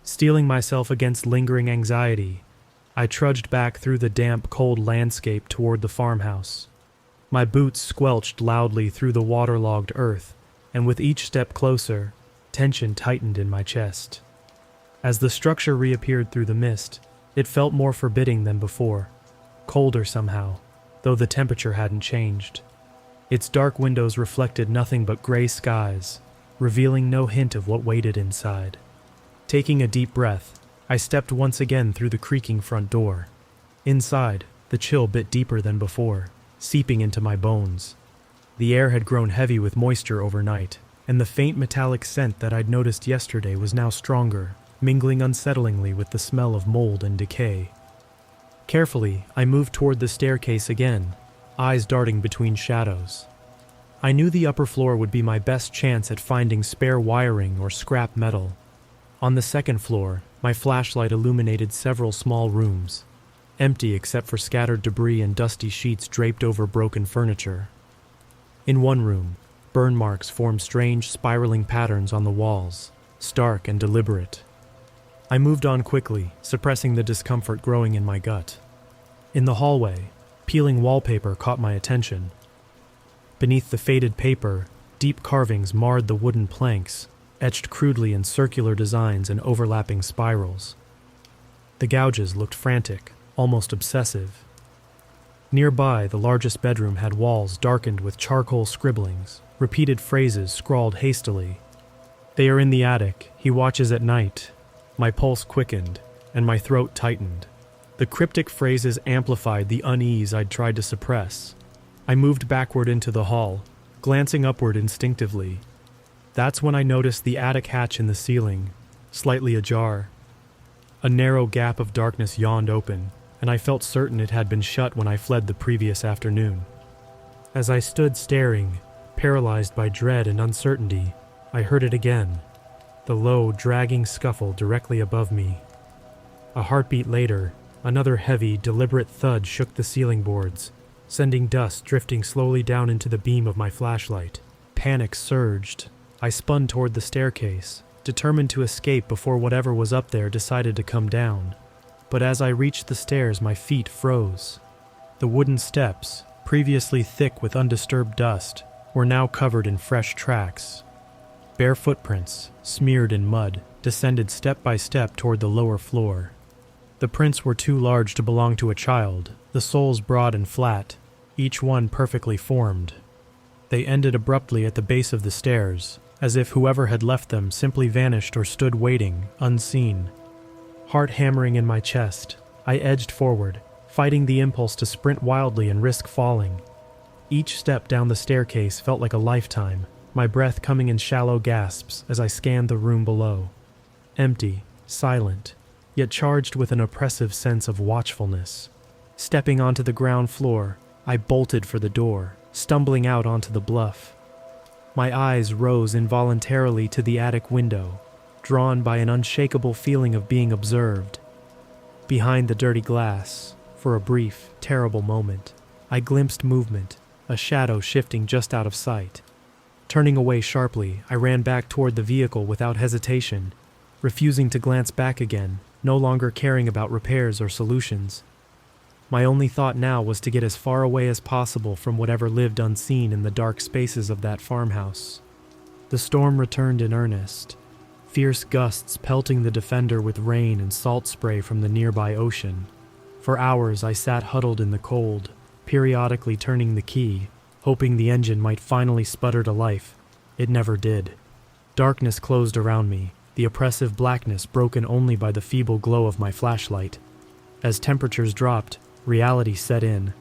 Steeling myself against lingering anxiety, I trudged back through the damp, cold landscape toward the farmhouse. My boots squelched loudly through the waterlogged earth, and with each step closer, tension tightened in my chest. As the structure reappeared through the mist, it felt more forbidding than before, colder somehow, though the temperature hadn't changed. Its dark windows reflected nothing but gray skies, revealing no hint of what waited inside. Taking a deep breath, I stepped once again through the creaking front door. Inside, the chill bit deeper than before, seeping into my bones. The air had grown heavy with moisture overnight, and the faint metallic scent that I'd noticed yesterday was now stronger, mingling unsettlingly with the smell of mold and decay. Carefully, I moved toward the staircase again, eyes darting between shadows. I knew the upper floor would be my best chance at finding spare wiring or scrap metal. On the second floor, my flashlight illuminated several small rooms, empty except for scattered debris and dusty sheets draped over broken furniture. In one room, burn marks formed strange spiraling patterns on the walls, stark and deliberate. I moved on quickly, suppressing the discomfort growing in my gut. In the hallway, peeling wallpaper caught my attention. Beneath the faded paper, deep carvings marred the wooden planks, etched crudely in circular designs and overlapping spirals. The gouges looked frantic, almost obsessive. Nearby, the largest bedroom had walls darkened with charcoal scribblings, repeated phrases scrawled hastily. "They are in the attic. He watches at night." My pulse quickened, and my throat tightened. The cryptic phrases amplified the unease I'd tried to suppress. I moved backward into the hall, glancing upward instinctively. That's when I noticed the attic hatch in the ceiling, slightly ajar. A narrow gap of darkness yawned open, and I felt certain it had been shut when I fled the previous afternoon. As I stood staring, paralyzed by dread and uncertainty, I heard it again, the low, dragging scuffle directly above me. A heartbeat later, another heavy, deliberate thud shook the ceiling boards, sending dust drifting slowly down into the beam of my flashlight. Panic surged. I spun toward the staircase, determined to escape before whatever was up there decided to come down. But as I reached the stairs, my feet froze. The wooden steps, previously thick with undisturbed dust, were now covered in fresh tracks. Bare footprints, smeared in mud, descended step by step toward the lower floor. The prints were too large to belong to a child, the soles broad and flat, each one perfectly formed. They ended abruptly at the base of the stairs, as if whoever had left them simply vanished or stood waiting, unseen. Heart hammering in my chest, I edged forward, fighting the impulse to sprint wildly and risk falling. Each step down the staircase felt like a lifetime, my breath coming in shallow gasps as I scanned the room below. Empty, silent, yet charged with an oppressive sense of watchfulness. Stepping onto the ground floor, I bolted for the door, stumbling out onto the bluff. My eyes rose involuntarily to the attic window, drawn by an unshakable feeling of being observed. Behind the dirty glass, for a brief, terrible moment, I glimpsed movement, a shadow shifting just out of sight. Turning away sharply, I ran back toward the vehicle without hesitation, refusing to glance back again, no longer caring about repairs or solutions. My only thought now was to get as far away as possible from whatever lived unseen in the dark spaces of that farmhouse. The storm returned in earnest, fierce gusts pelting the Defender with rain and salt spray from the nearby ocean. For hours I sat huddled in the cold, periodically turning the key, hoping the engine might finally sputter to life. It never did. Darkness closed around me, the oppressive blackness broken only by the feeble glow of my flashlight. As temperatures dropped, reality set in.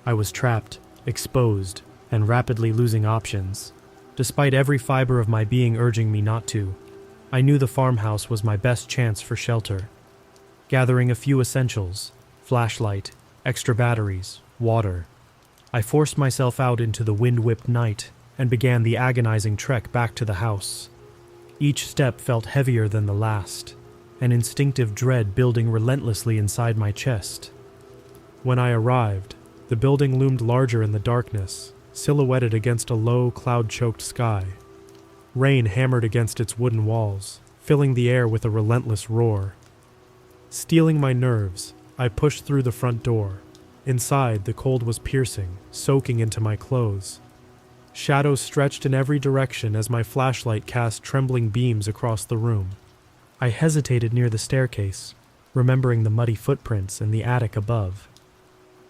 I was trapped, exposed, and rapidly losing options. Despite every fiber of my being urging me not to, I knew the farmhouse was my best chance for shelter. Gathering a few essentials, flashlight, extra batteries, water, I forced myself out into the wind-whipped night and began the agonizing trek back to the house. Each step felt heavier than the last, an instinctive dread building relentlessly inside my chest. When I arrived, the building loomed larger in the darkness, silhouetted against a low, cloud-choked sky. Rain hammered against its wooden walls, filling the air with a relentless roar. Steeling my nerves, I pushed through the front door. Inside, the cold was piercing, soaking into my clothes. Shadows stretched in every direction as my flashlight cast trembling beams across the room. I hesitated near the staircase, remembering the muddy footprints in the attic above.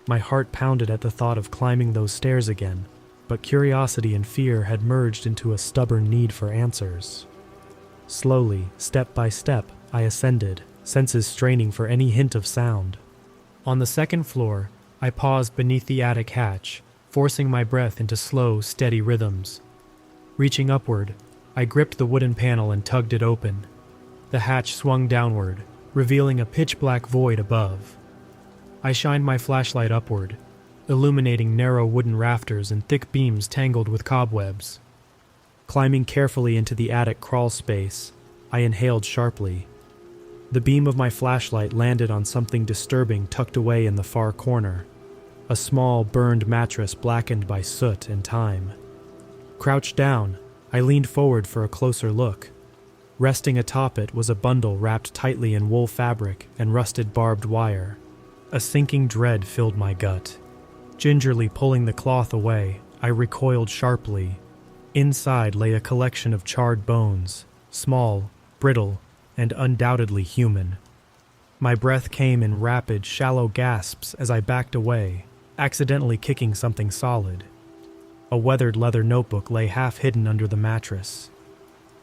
My heart pounded at the thought of climbing those stairs again, but curiosity and fear had merged into a stubborn need for answers. Slowly, step by step, I ascended, senses straining for any hint of sound. On the second floor, I paused beneath the attic hatch, forcing my breath into slow, steady rhythms. Reaching upward, I gripped the wooden panel and tugged it open. The hatch swung downward, revealing a pitch-black void above. I shined my flashlight upward, illuminating narrow wooden rafters and thick beams tangled with cobwebs. Climbing carefully into the attic crawl space, I inhaled sharply. The beam of my flashlight landed on something disturbing tucked away in the far corner. A small, burned mattress blackened by soot and time. Crouched down, I leaned forward for a closer look. Resting atop it was a bundle wrapped tightly in wool fabric and rusted barbed wire. A sinking dread filled my gut. Gingerly pulling the cloth away, I recoiled sharply. Inside lay a collection of charred bones, small, brittle, and undoubtedly human. My breath came in rapid, shallow gasps as I backed away, accidentally kicking something solid. A weathered leather notebook lay half hidden under the mattress.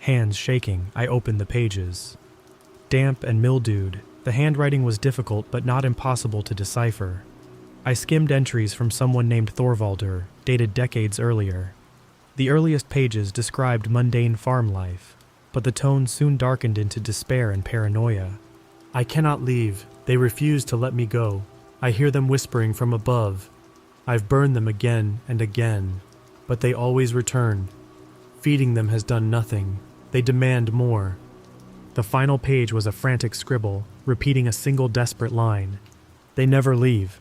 Hands shaking, I opened the pages. Damp and mildewed, the handwriting was difficult but not impossible to decipher. I skimmed entries from someone named Thorvaldur, dated decades earlier. The earliest pages described mundane farm life, but the tone soon darkened into despair and paranoia. I cannot leave. They refuse to let me go. I hear them whispering from above. I've burned them again and again, but they always return. Feeding them has done nothing. They demand more. The final page was a frantic scribble, repeating a single desperate line. They never leave.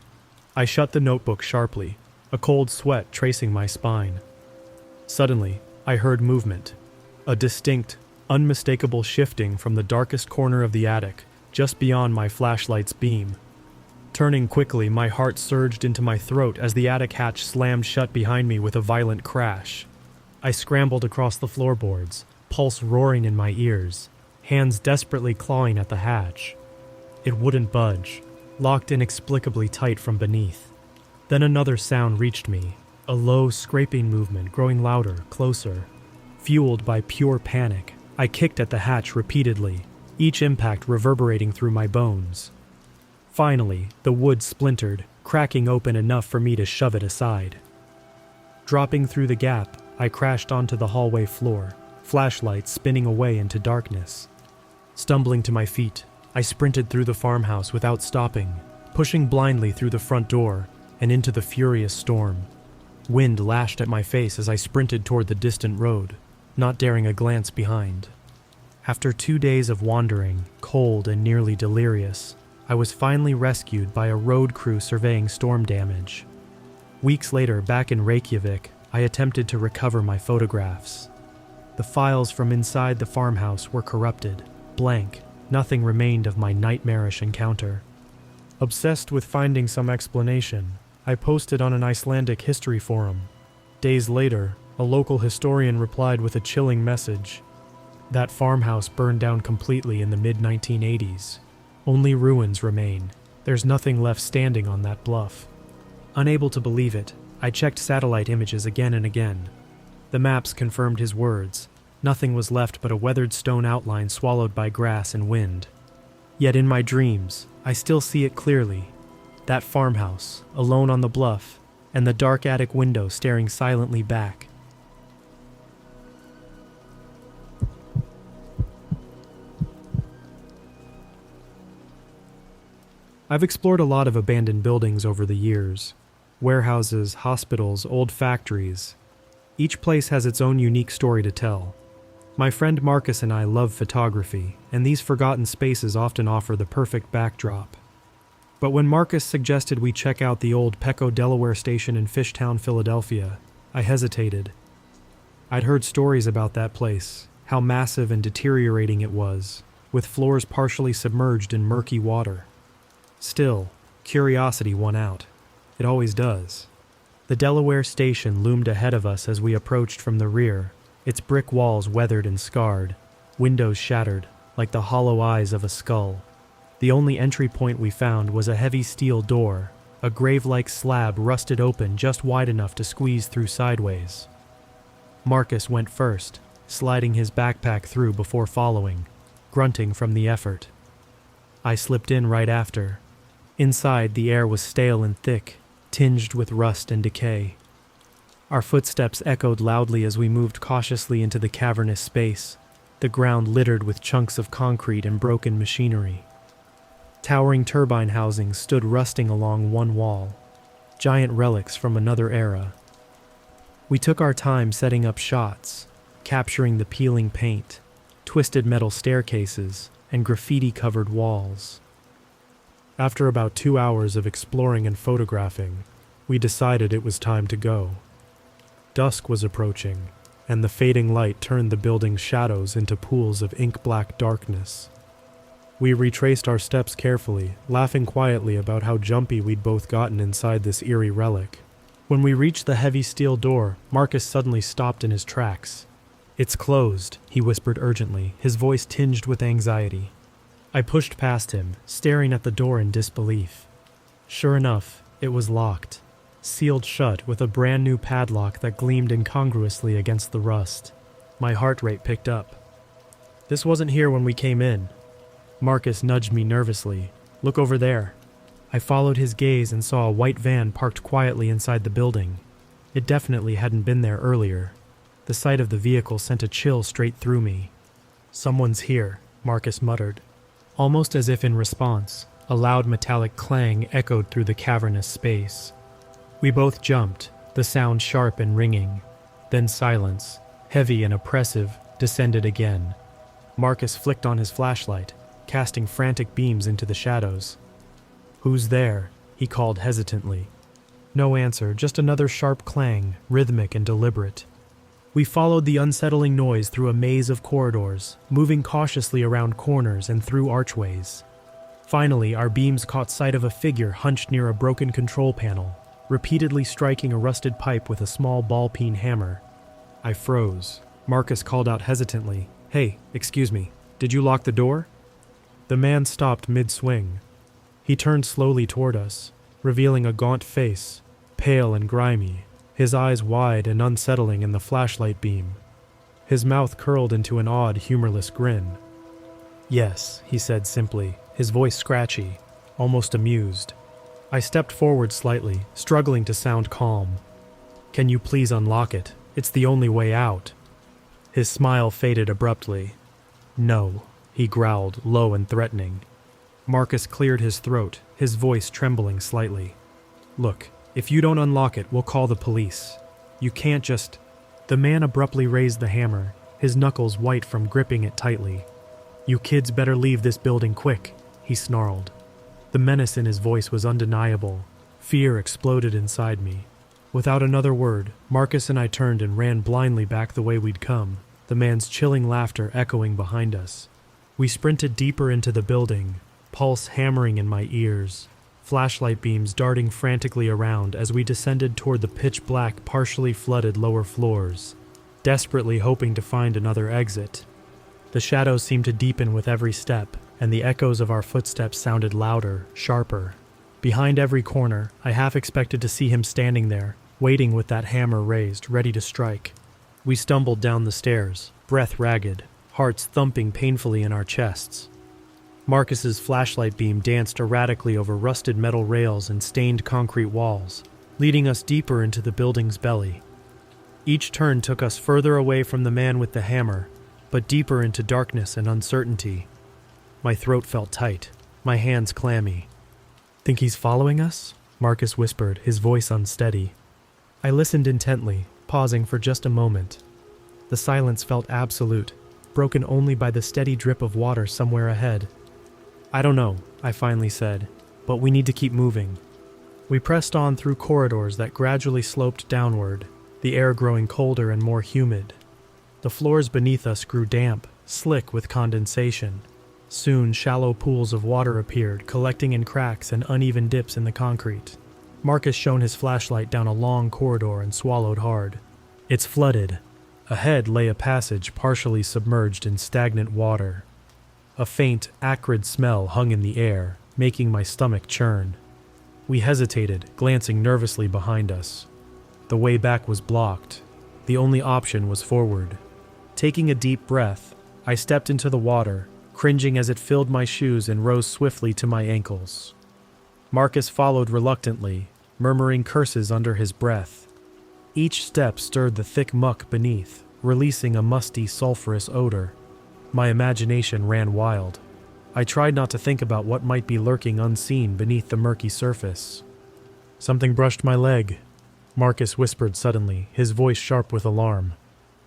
I shut the notebook sharply, a cold sweat tracing my spine. Suddenly, I heard movement. A distinct, unmistakable shifting from the darkest corner of the attic, just beyond my flashlight's beam. Turning quickly, my heart surged into my throat as the attic hatch slammed shut behind me with a violent crash. I scrambled across the floorboards, pulse roaring in my ears, hands desperately clawing at the hatch. It wouldn't budge, locked inexplicably tight from beneath. Then another sound reached me, a low, scraping movement growing louder, closer. Fueled by pure panic, I kicked at the hatch repeatedly, each impact reverberating through my bones. Finally, the wood splintered, cracking open enough for me to shove it aside. Dropping through the gap, I crashed onto the hallway floor, flashlight spinning away into darkness. Stumbling to my feet, I sprinted through the farmhouse without stopping, pushing blindly through the front door and into the furious storm. Wind lashed at my face as I sprinted toward the distant road, not daring a glance behind. After 2 days of wandering, cold and nearly delirious, I was finally rescued by a road crew surveying storm damage. Weeks later, back in Reykjavik, I attempted to recover my photographs. The files from inside the farmhouse were corrupted, blank. Nothing remained of my nightmarish encounter. Obsessed with finding some explanation, I posted on an Icelandic history forum. Days later, a local historian replied with a chilling message. That farmhouse burned down completely in the mid-1980s. Only ruins remain. There's nothing left standing on that bluff. Unable to believe it, I checked satellite images again and again. The maps confirmed his words. Nothing was left but a weathered stone outline swallowed by grass and wind. Yet in my dreams, I still see it clearly. That farmhouse, alone on the bluff, and the dark attic window staring silently back. I've explored a lot of abandoned buildings over the years. Warehouses, hospitals, old factories. Each place has its own unique story to tell. My friend Marcus and I love photography, and these forgotten spaces often offer the perfect backdrop. But when Marcus suggested we check out the old Pecco Delaware station in Fishtown, Philadelphia, I hesitated. I'd heard stories about that place, how massive and deteriorating it was, with floors partially submerged in murky water. Still, curiosity won out. It always does. The Delaware station loomed ahead of us as we approached from the rear, its brick walls weathered and scarred, windows shattered, like the hollow eyes of a skull. The only entry point we found was a heavy steel door, a grave-like slab rusted open just wide enough to squeeze through sideways. Marcus went first, sliding his backpack through before following, grunting from the effort. I slipped in right after. Inside, the air was stale and thick, tinged with rust and decay. Our footsteps echoed loudly as we moved cautiously into the cavernous space, the ground littered with chunks of concrete and broken machinery. Towering turbine housings stood rusting along one wall, giant relics from another era. We took our time setting up shots, capturing the peeling paint, twisted metal staircases, and graffiti-covered walls. After about 2 hours of exploring and photographing, we decided it was time to go. Dusk was approaching, and the fading light turned the building's shadows into pools of ink-black darkness. We retraced our steps carefully, laughing quietly about how jumpy we'd both gotten inside this eerie relic. When we reached the heavy steel door, Marcus suddenly stopped in his tracks. "It's closed," he whispered urgently, his voice tinged with anxiety. I pushed past him, staring at the door in disbelief. Sure enough, it was locked, sealed shut with a brand new padlock that gleamed incongruously against the rust. My heart rate picked up. "This wasn't here when we came in." Marcus nudged me nervously. "Look over there." I followed his gaze and saw a white van parked quietly inside the building. It definitely hadn't been there earlier. The sight of the vehicle sent a chill straight through me. "Someone's here," Marcus muttered. Almost as if in response, a loud metallic clang echoed through the cavernous space. We both jumped, the sound sharp and ringing. Then silence, heavy and oppressive, descended again. Marcus flicked on his flashlight, casting frantic beams into the shadows. "Who's there?" he called hesitantly. No answer, just another sharp clang, rhythmic and deliberate. We followed the unsettling noise through a maze of corridors, moving cautiously around corners and through archways. Finally, our beams caught sight of a figure hunched near a broken control panel, repeatedly striking a rusted pipe with a small ball-peen hammer. I froze. Marcus called out hesitantly, "Hey, excuse me, did you lock the door?" The man stopped mid-swing. He turned slowly toward us, revealing a gaunt face, pale and grimy, his eyes wide and unsettling in the flashlight beam. His mouth curled into an odd, humorless grin. "Yes," he said simply, his voice scratchy, almost amused. I stepped forward slightly, struggling to sound calm. "Can you please unlock it? It's the only way out." His smile faded abruptly. "No," he growled, low and threatening. Marcus cleared his throat, his voice trembling slightly. "Look, if you don't unlock it, we'll call the police. You can't just—" The man abruptly raised the hammer, his knuckles white from gripping it tightly. "You kids better leave this building quick," he snarled. The menace in his voice was undeniable. Fear exploded inside me. Without another word, Marcus and I turned and ran blindly back the way we'd come, the man's chilling laughter echoing behind us. We sprinted deeper into the building, pulse hammering in my ears, flashlight beams darting frantically around as we descended toward the pitch-black, partially flooded lower floors, desperately hoping to find another exit. The shadows seemed to deepen with every step, and the echoes of our footsteps sounded louder, sharper. Behind every corner, I half expected to see him standing there, waiting with that hammer raised, ready to strike. We stumbled down the stairs, breath ragged, hearts thumping painfully in our chests. Marcus's flashlight beam danced erratically over rusted metal rails and stained concrete walls, leading us deeper into the building's belly. Each turn took us further away from the man with the hammer, but deeper into darkness and uncertainty. My throat felt tight, my hands clammy. "Think he's following us?" Marcus whispered, his voice unsteady. I listened intently, pausing for just a moment. The silence felt absolute, broken only by the steady drip of water somewhere ahead. "I don't know," I finally said, "but we need to keep moving." We pressed on through corridors that gradually sloped downward, the air growing colder and more humid. The floors beneath us grew damp, slick with condensation. Soon, shallow pools of water appeared, collecting in cracks and uneven dips in the concrete. Marcus shone his flashlight down a long corridor and swallowed hard. It's flooded. Ahead lay a passage partially submerged in stagnant water. A faint, acrid smell hung in the air, making my stomach churn. We hesitated, glancing nervously behind us. The way back was blocked. The only option was forward. Taking a deep breath, I stepped into the water, cringing as it filled my shoes and rose swiftly to my ankles. Marcus followed reluctantly, murmuring curses under his breath. Each step stirred the thick muck beneath, releasing a musty, sulfurous odor. My imagination ran wild. I tried not to think about what might be lurking unseen beneath the murky surface. "Something brushed my leg," Marcus whispered suddenly, his voice sharp with alarm.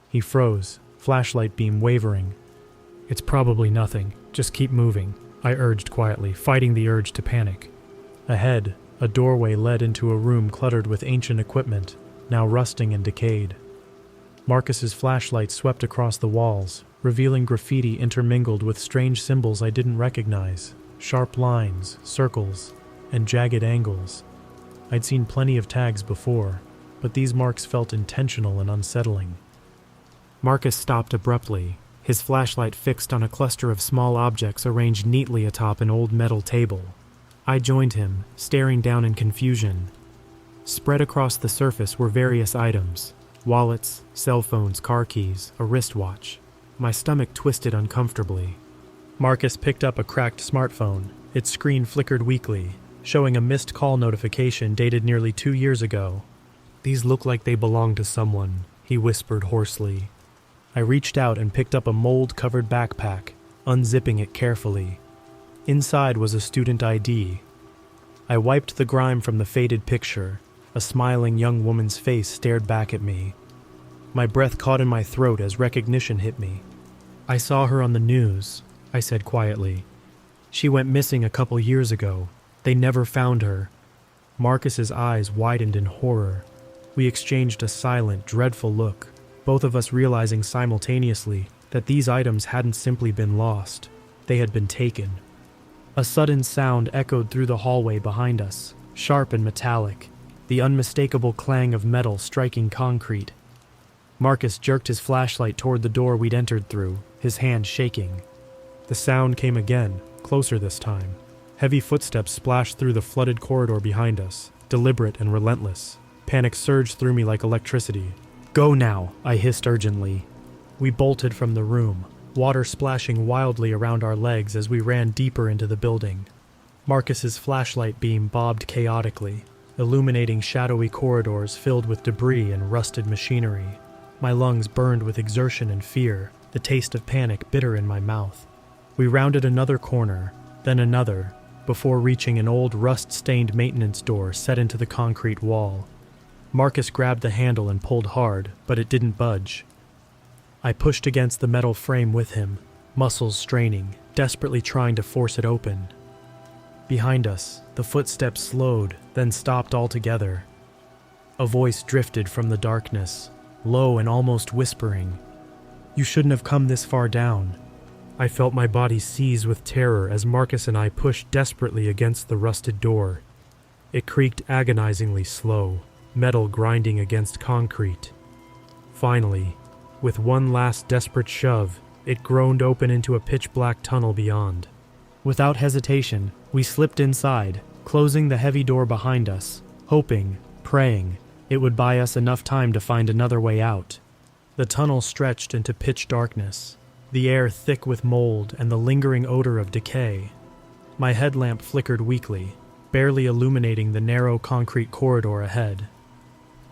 He froze, flashlight beam wavering. "It's probably nothing. Just keep moving," I urged quietly, fighting the urge to panic. Ahead, a doorway led into a room cluttered with ancient equipment, now rusting and decayed. Marcus's flashlight swept across the walls, revealing graffiti intermingled with strange symbols I didn't recognize, sharp lines, circles, and jagged angles. I'd seen plenty of tags before, but these marks felt intentional and unsettling. Marcus stopped abruptly, his flashlight fixed on a cluster of small objects arranged neatly atop an old metal table. I joined him, staring down in confusion. Spread across the surface were various items: wallets, cell phones, car keys, a wristwatch. My stomach twisted uncomfortably. Marcus picked up a cracked smartphone. Its screen flickered weakly, showing a missed call notification dated nearly 2 years ago. "These look like they belong to someone," he whispered hoarsely. I reached out and picked up a mold-covered backpack, unzipping it carefully. Inside was a student ID. I wiped the grime from the faded picture. A smiling young woman's face stared back at me. My breath caught in my throat as recognition hit me. "I saw her on the news," I said quietly. "She went missing a couple years ago. They never found her." Marcus's eyes widened in horror. We exchanged a silent, dreadful look, both of us realizing simultaneously that these items hadn't simply been lost. They had been taken. A sudden sound echoed through the hallway behind us, sharp and metallic, the unmistakable clang of metal striking concrete. Marcus jerked his flashlight toward the door we'd entered through, his hand shaking. The sound came again, closer this time. Heavy footsteps splashed through the flooded corridor behind us, deliberate and relentless. Panic surged through me like electricity. "Go now," I hissed urgently. We bolted from the room, water splashing wildly around our legs as we ran deeper into the building. Marcus's flashlight beam bobbed chaotically, illuminating shadowy corridors filled with debris and rusted machinery. My lungs burned with exertion and fear, the taste of panic bitter in my mouth. We rounded another corner, then another, before reaching an old rust-stained maintenance door set into the concrete wall. Marcus grabbed the handle and pulled hard, but it didn't budge. I pushed against the metal frame with him, muscles straining, desperately trying to force it open. Behind us, the footsteps slowed, then stopped altogether. A voice drifted from the darkness, low and almost whispering. "You shouldn't have come this far down." I felt my body seize with terror as Marcus and I pushed desperately against the rusted door. It creaked agonizingly slow, metal grinding against concrete. Finally, with one last desperate shove, it groaned open into a pitch-black tunnel beyond. Without hesitation, we slipped inside, closing the heavy door behind us, hoping, praying, it would buy us enough time to find another way out. The tunnel stretched into pitch darkness, the air thick with mold and the lingering odor of decay. My headlamp flickered weakly, barely illuminating the narrow concrete corridor ahead.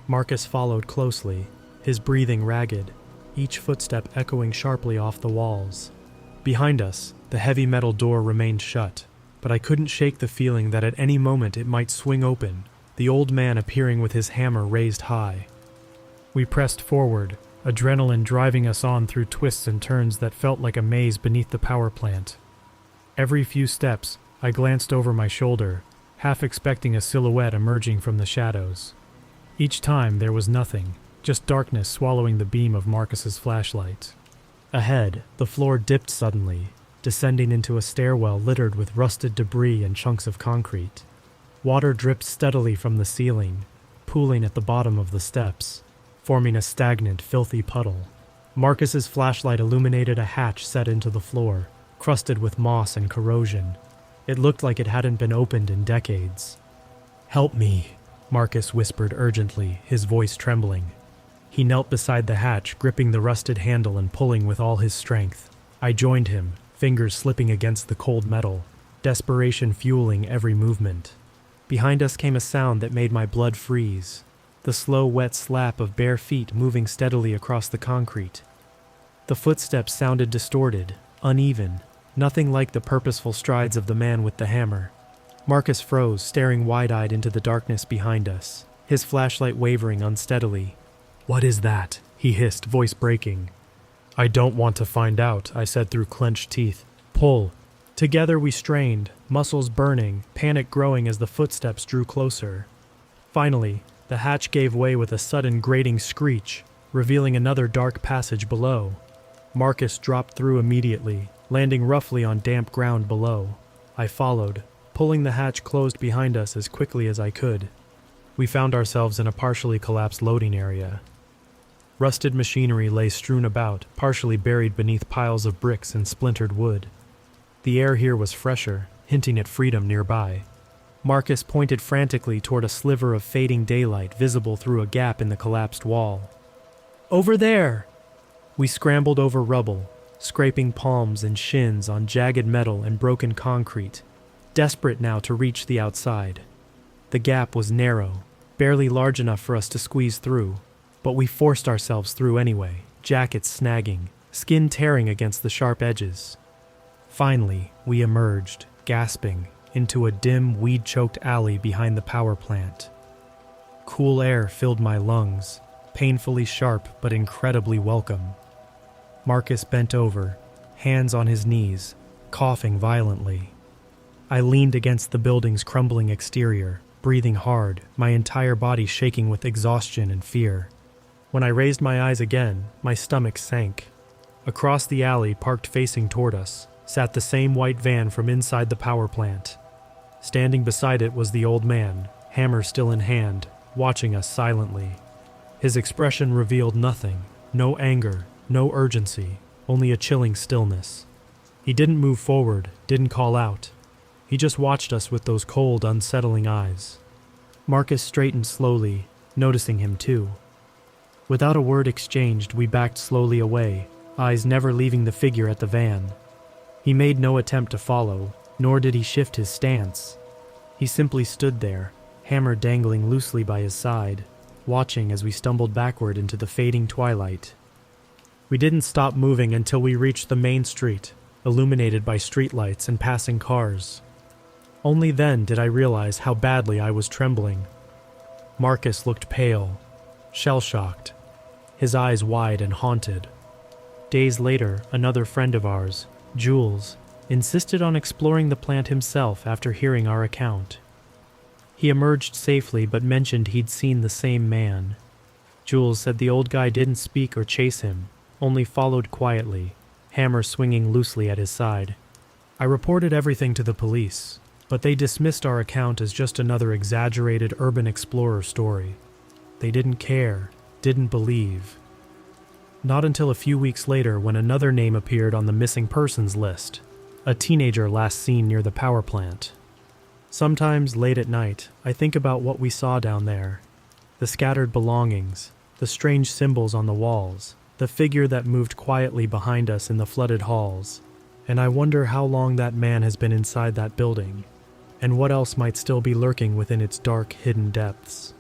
Marcus followed closely, his breathing ragged, each footstep echoing sharply off the walls. Behind us, the heavy metal door remained shut, but I couldn't shake the feeling that at any moment it might swing open, the old man appearing with his hammer raised high. We pressed forward, adrenaline driving us on through twists and turns that felt like a maze beneath the power plant. Every few steps, I glanced over my shoulder, half expecting a silhouette emerging from the shadows. Each time there was nothing, just darkness swallowing the beam of Marcus's flashlight. Ahead, the floor dipped suddenly, descending into a stairwell littered with rusted debris and chunks of concrete. Water dripped steadily from the ceiling, pooling at the bottom of the steps, forming a stagnant, filthy puddle. Marcus's flashlight illuminated a hatch set into the floor, crusted with moss and corrosion. It looked like it hadn't been opened in decades. "Help me," Marcus whispered urgently, his voice trembling. He knelt beside the hatch, gripping the rusted handle and pulling with all his strength. I joined him, fingers slipping against the cold metal, desperation fueling every movement. Behind us came a sound that made my blood freeze, the slow, wet slap of bare feet moving steadily across the concrete. The footsteps sounded distorted, uneven, nothing like the purposeful strides of the man with the hammer. Marcus froze, staring wide-eyed into the darkness behind us, his flashlight wavering unsteadily. "What is that?" he hissed, voice breaking. "I don't want to find out," I said through clenched teeth. "Pull." Together we strained, muscles burning, panic growing as the footsteps drew closer. Finally, the hatch gave way with a sudden grating screech, revealing another dark passage below. Marcus dropped through immediately, landing roughly on damp ground below. I followed, pulling the hatch closed behind us as quickly as I could. We found ourselves in a partially collapsed loading area. Rusted machinery lay strewn about, partially buried beneath piles of bricks and splintered wood. The air here was fresher, hinting at freedom nearby. Marcus pointed frantically toward a sliver of fading daylight visible through a gap in the collapsed wall. "Over there!" We scrambled over rubble, scraping palms and shins on jagged metal and broken concrete, desperate now to reach the outside. The gap was narrow, barely large enough for us to squeeze through, but we forced ourselves through anyway, jackets snagging, skin tearing against the sharp edges. Finally, we emerged, gasping, into a dim, weed-choked alley behind the power plant. Cool air filled my lungs, painfully sharp but incredibly welcome. Marcus bent over, hands on his knees, coughing violently. I leaned against the building's crumbling exterior, breathing hard, my entire body shaking with exhaustion and fear. When I raised my eyes again, my stomach sank. Across the alley, parked facing toward us, sat the same white van from inside the power plant. Standing beside it was the old man, hammer still in hand, watching us silently. His expression revealed nothing, no anger, no urgency, only a chilling stillness. He didn't move forward, didn't call out. He just watched us with those cold, unsettling eyes. Marcus straightened slowly, noticing him too. Without a word exchanged, we backed slowly away, eyes never leaving the figure at the van. He made no attempt to follow, nor did he shift his stance. He simply stood there, hammer dangling loosely by his side, watching as we stumbled backward into the fading twilight. We didn't stop moving until we reached the main street, illuminated by streetlights and passing cars. Only then did I realize how badly I was trembling. Marcus looked pale, shell-shocked, his eyes wide and haunted. Days later, another friend of ours, Jules, insisted on exploring the plant himself after hearing our account. He emerged safely but mentioned he'd seen the same man. Jules said the old guy didn't speak or chase him, only followed quietly, hammer swinging loosely at his side. I reported everything to the police, but they dismissed our account as just another exaggerated urban explorer story. They didn't care, didn't believe. Not until a few weeks later when another name appeared on the missing persons list, a teenager last seen near the power plant. Sometimes late at night, I think about what we saw down there. The scattered belongings, the strange symbols on the walls, the figure that moved quietly behind us in the flooded halls, and I wonder how long that man has been inside that building, and what else might still be lurking within its dark, hidden depths.